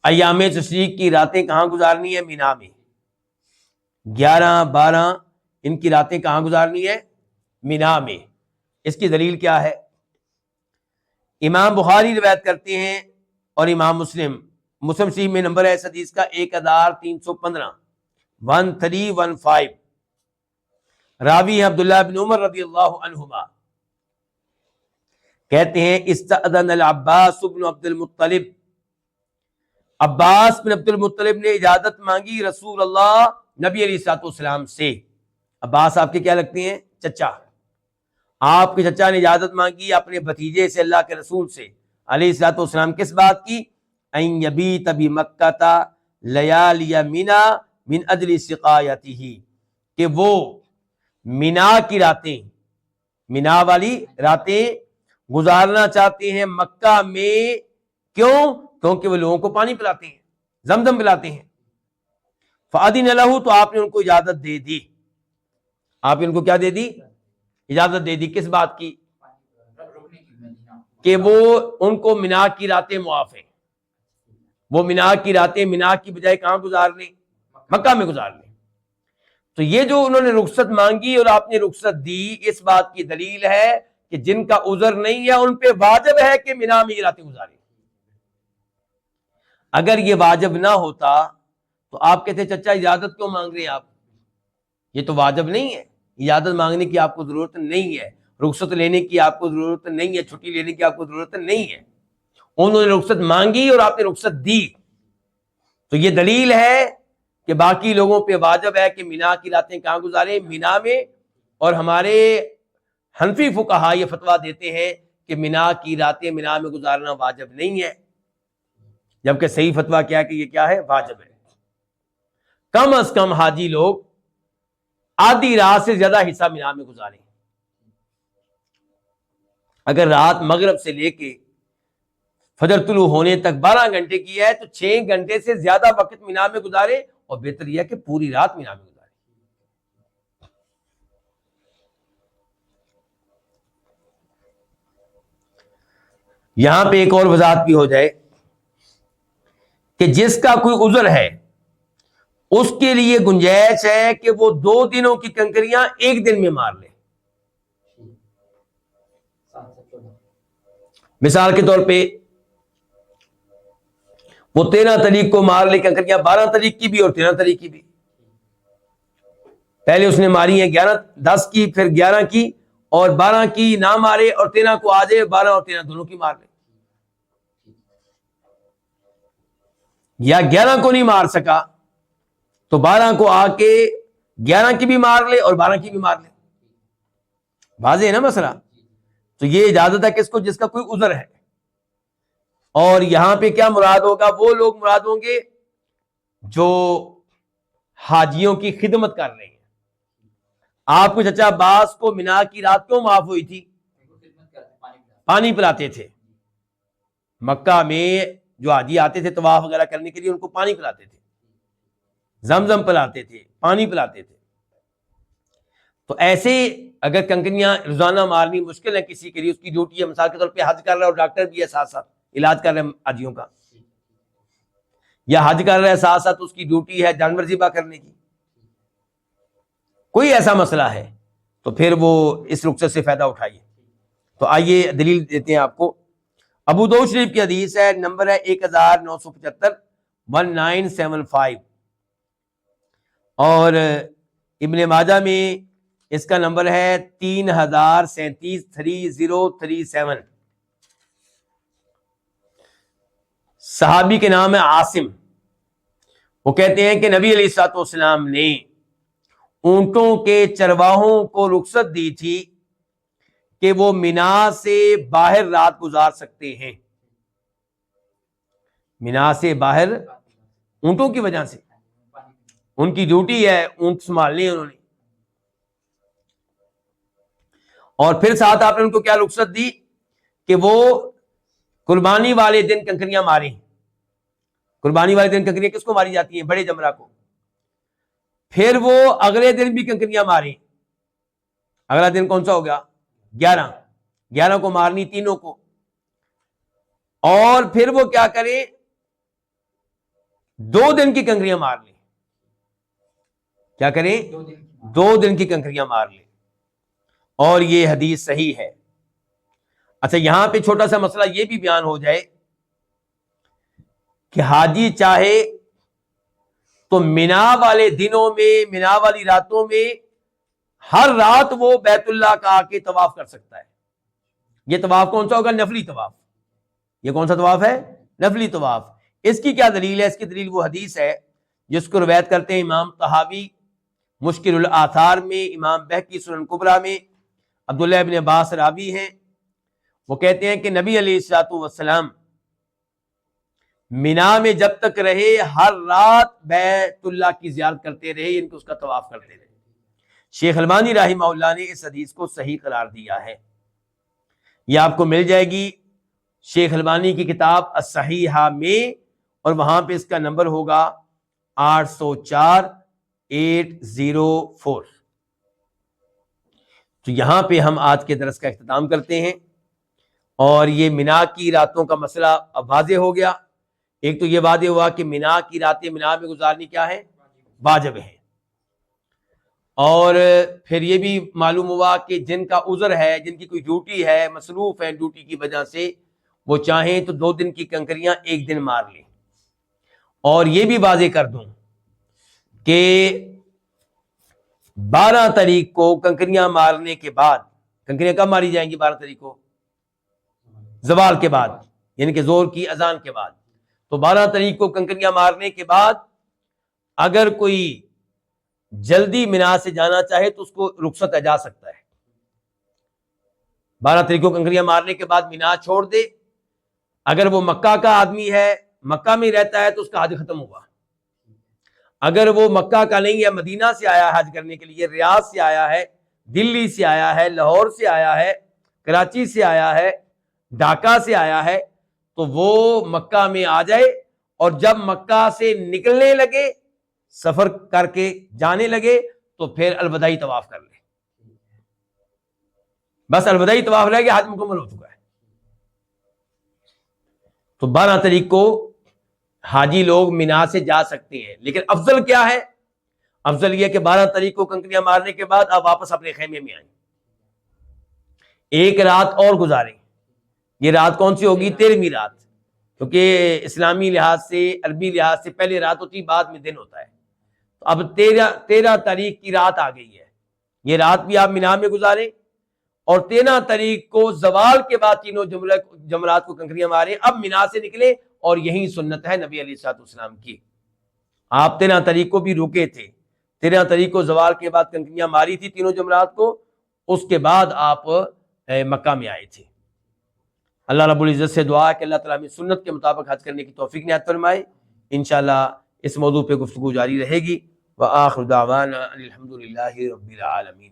ایام تشریق کی راتیں کہاں گزارنی ہے؟ مینا میں. 11 12 ان کی راتیں کہاں گزارنی ہے؟ مینا میں. اس کی دلیل کیا ہے؟ امام بخاری روایت کرتے ہیں اور امام مسلم شریف میں نمبر ہے اس حدیث کا 1315 1315. راوی عبداللہ بن عمر رضی اللہ عنہما کہتے ہیں استأذن العباس بن عبد المطلب، عباس بن عبد المطلب نے اجازت مانگی رسول اللہ نبی علیہ الصلوۃ والسلام سے. عباس آپ کے کیا لگتے ہیں؟ چچا. آپ کے چچا نے اجازت مانگی اپنے بھتیجے سے اللہ کے رسول سے علیہ الصلوۃ والسلام کس بات کی؟ ان یبیت بمکہ لیالی منا من اجل سقایتہ، کہ وہ مینا کی راتیں، مینا والی راتیں گزارنا چاہتے ہیں مکہ میں. کیوں؟ کیونکہ وہ لوگوں کو پانی پلاتے ہیں، زمزم پلاتے ہیں. فأذن لہ، تو آپ نے ان کو اجازت دے دی. آپ نے ان کو کیا دے دی؟ اجازت دے دی. کس بات کی؟ کہ وہ ان کو مینا کی راتیں معاف ہیں. وہ مینا کی راتیں مینا کی بجائے کہاں گزار لیں؟ مکہ میں گزار لیں. تو یہ جو انہوں نے رخصت مانگی اور آپ نے رخصت دی، اس بات کی دلیل ہے کہ جن کا عذر نہیں ہے ان پہ واجب ہے کہ مینا میں یہ راتیں گزاریں. اگر یہ واجب نہ ہوتا تو آپ کہتے چچا اجازت کیوں مانگ رہے ہیں آپ؟ یہ تو واجب نہیں ہے. اجازت مانگنے کی آپ کو ضرورت نہیں ہے، رخصت لینے کی آپ کو ضرورت نہیں ہے، چھٹی لینے کی آپ کو ضرورت نہیں ہے. انہوں نے رخصت مانگی اور آپ نے رخصت دی. تو یہ دلیل ہے کہ باقی لوگوں پہ واجب ہے کہ مینا کی راتیں کہاں گزاریں؟ مینا میں. اور ہمارے حنفی فقہا یہ فتویٰ دیتے ہیں کہ مینا کی راتیں مینا میں گزارنا واجب نہیں ہے، جبکہ صحیح فتویٰ کیا ہے کہ یہ کیا ہے؟ واجب ہے. کم از کم حاجی لوگ آدھی رات سے زیادہ حصہ مینا میں گزاریں. اگر رات مغرب سے لے کے فجر طلوع ہونے تک 12 گھنٹے کی ہے تو 6 گھنٹے سے زیادہ وقت مینا میں گزارے، اور بہتر یہ ہے کہ پوری رات مینا میں گزارے. یہاں پہ ایک اور وضاحت بھی ہو جائے کہ جس کا کوئی عذر ہے اس کے لیے گنجائش ہے کہ وہ 2 دنوں کی کنکریاں ایک دن میں مار لے. مثال کے طور پہ وہ 13 تاریخ کو مار لے کنکریاں، 12 تاریخ کی بھی اور 13 تاریخ کی بھی. پہلے اس نے ماری ہیں 10 کی، پھر 11 کی، اور 12 کی نہ مارے اور 13 کو آ جائے، 12 اور 13 دونوں کی مار لے. یا 11 کو نہیں مار سکا تو 12 کو آ کے 11 کی بھی مار لے اور 12 کی بھی مار لے. واضح ہے نا مسئلہ؟ تو یہ اجازت ہے کس کو؟ جس کا کوئی عذر ہے. اور یہاں پہ کیا مراد ہوگا؟ وہ لوگ مراد ہوں گے جو حاجیوں کی خدمت کر رہے ہیں. آپ کو چچا عباس کو مینا کی رات کیوں معاف ہوئی تھی؟ پانی پلاتے تھے. مکہ میں جو حاجی آتے تھے طواف وغیرہ کرنے کے لیے ان کو پانی پلاتے تھے، زمزم پلاتے تھے، پانی پلاتے تھے. تو ایسے اگر کنکریاں روزانہ مارنی مشکل ہے کسی کے لیے، اس کی ڈیوٹی ہے، مثال کے طور پہ حج کر رہا ہے اور ڈاکٹر بھی ہے ساتھ ساتھ علاج کر رہے ہیں حاجیوں کا، یا حج کر رہا ہے ساتھ ساتھ اس کی ڈیوٹی ہے جانور ذبح کرنے کی، کوئی ایسا مسئلہ ہے تو پھر وہ اس رخصت سے فائدہ اٹھائیے. تو آئیے دلیل دیتے ہیں آپ کو. ابو داؤد شریف کی حدیث ہے، نمبر ہے 1975 1975، اور ابن ماجہ میں اس کا نمبر ہے 3037 3037. صحابی کے نام ہے عاصم. وہ کہتے ہیں کہ نبی علیہ الصلوۃ والسلام نے اونٹوں کے چرواہوں کو رخصت دی تھی کہ وہ مینا سے باہر رات گزار سکتے ہیں. مینا سے باہر اونٹوں کی وجہ سے، ان کی ڈیوٹی ہے اونٹ سنبھالنے انہوں نے. اور پھر ساتھ آپ نے ان کو کیا رخصت دی کہ وہ قربانی والے دن کنکریاں ماریں. قربانی والے دن کنکریاں کس کو ماری جاتی ہیں؟ بڑے جمرہ کو. پھر وہ اگلے دن بھی کنکریاں ماریں. اگلا دن کون سا ہو گیا؟ 11 کو مارنی تینوں کو. اور پھر وہ کیا کریں؟ 2 دن کی کنکریاں مار لیں. کیا کریں؟ 2 دن کی کنکریاں مار لیں. اور یہ حدیث صحیح ہے. اچھا یہاں پہ چھوٹا سا مسئلہ یہ بھی بیان ہو جائے کہ حاجی چاہے تو مینا والے دنوں میں، مینا والی راتوں میں ہر رات وہ بیت اللہ کا آ کے طواف کر سکتا ہے. یہ طواف کون سا ہوگا؟ نفلی طواف. یہ کون سا طواف ہے؟ نفلی طواف. اس کی کیا دلیل ہے؟ اس کی دلیل وہ حدیث ہے جس کو روایت کرتے ہیں امام طحاوی مشکل الآثار میں، امام بہقی سنن کبریٰ میں، عبداللہ ابن عباس راوی ہیں. وہ کہتے ہیں کہ نبی علیہ الصلوۃ والسلام مینا میں جب تک رہے ہر رات بیت اللہ کی زیارت کرتے رہے، یعنی کہ اس کا طواف کرتے رہے. شیخ البانی رحمہ اللہ نے اس حدیث کو صحیح قرار دیا ہے. یہ آپ کو مل جائے گی شیخ البانی کی کتاب الصحیحہ میں، اور وہاں پہ اس کا نمبر ہوگا 804-804. تو یہاں پہ ہم آج کے درس کا اختتام کرتے ہیں. اور یہ مینا کی راتوں کا مسئلہ اب واضح ہو گیا. ایک تو یہ واضح ہوا کہ مینا کی راتیں مینا میں گزارنی کیا ہے؟ واجب ہے. اور پھر یہ بھی معلوم ہوا کہ جن کا عذر ہے، جن کی کوئی ڈیوٹی ہے، مصروف ہے ڈیوٹی کی وجہ سے، وہ چاہیں تو 2 دن کی کنکریاں 1 دن مار لیں. اور یہ بھی واضح کر دوں کہ 12 تاریخ کو کنکریاں مارنے کے بعد، کنکریاں کب ماری جائیں گی؟ 12 تاریخ کو زوال کے بعد، یعنی کہ زور کی اذان کے بعد. تو 12 تاریخ کو کنکریاں مارنے کے بعد اگر کوئی جلدی مینا سے جانا چاہے تو اس کو رخصت جا سکتا ہے. 12 تاریخ کو کنکریاں مارنے کے بعد مینا چھوڑ دے. اگر وہ مکہ کا آدمی ہے، مکہ میں رہتا ہے، تو اس کا حج ختم ہوا. اگر وہ مکہ کا نہیں ہے، مدینہ سے آیا حج کرنے کے لیے، ریاض سے آیا ہے، دلی سے آیا ہے، لاہور سے آیا ہے، کراچی سے آیا ہے، ڈھاکہ سے آیا ہے، تو وہ مکہ میں آ جائے. اور جب مکہ سے نکلنے لگے، سفر کر کے جانے لگے، تو پھر الوداعی طواف کر لے. بس الوداعی طواف رہ گیا، حج مکمل ہو چکا ہے. تو 12 تاریخ کو حاجی لوگ مینا سے جا سکتے ہیں. لیکن افضل کیا ہے؟ افضل یہ کہ 12 تاریخ کو کنکریاں مارنے کے بعد آپ واپس اپنے خیمے میں آئیں، 1 رات اور گزاریں. یہ رات کون سی ہوگی؟ 13ویں رات، کیونکہ اسلامی لحاظ سے، عربی لحاظ سے پہلے رات ہوتی، بعد میں دن ہوتا ہے. تو اب 13 تاریخ کی رات آ گئی ہے. یہ رات بھی آپ مینا میں گزاریں، اور 13 تاریخ کو زوال کے بعد تینوں جمرات کو کنکریاں ماریں. اب مینا سے نکلیں، اور یہی سنت ہے نبی علیہ الصلوۃ والسلام کی. آپ 13 تاریخ کو بھی رکے تھے، 13 تاریخ کو زوال کے بعد کنکریاں ماری تھی تینوں جمرات کو، اس کے بعد آپ مکہ میں آئے تھے. اللہ رب العزت سے دعا ہے کہ اللہ تعالیٰ ہمیں سنت کے مطابق حج کرنے کی توفیق عنایت فرمائے. انشاءاللہ اس موضوع پہ گفتگو جاری رہے گی. وآخر دعوانا الحمد للہ رب العالمین.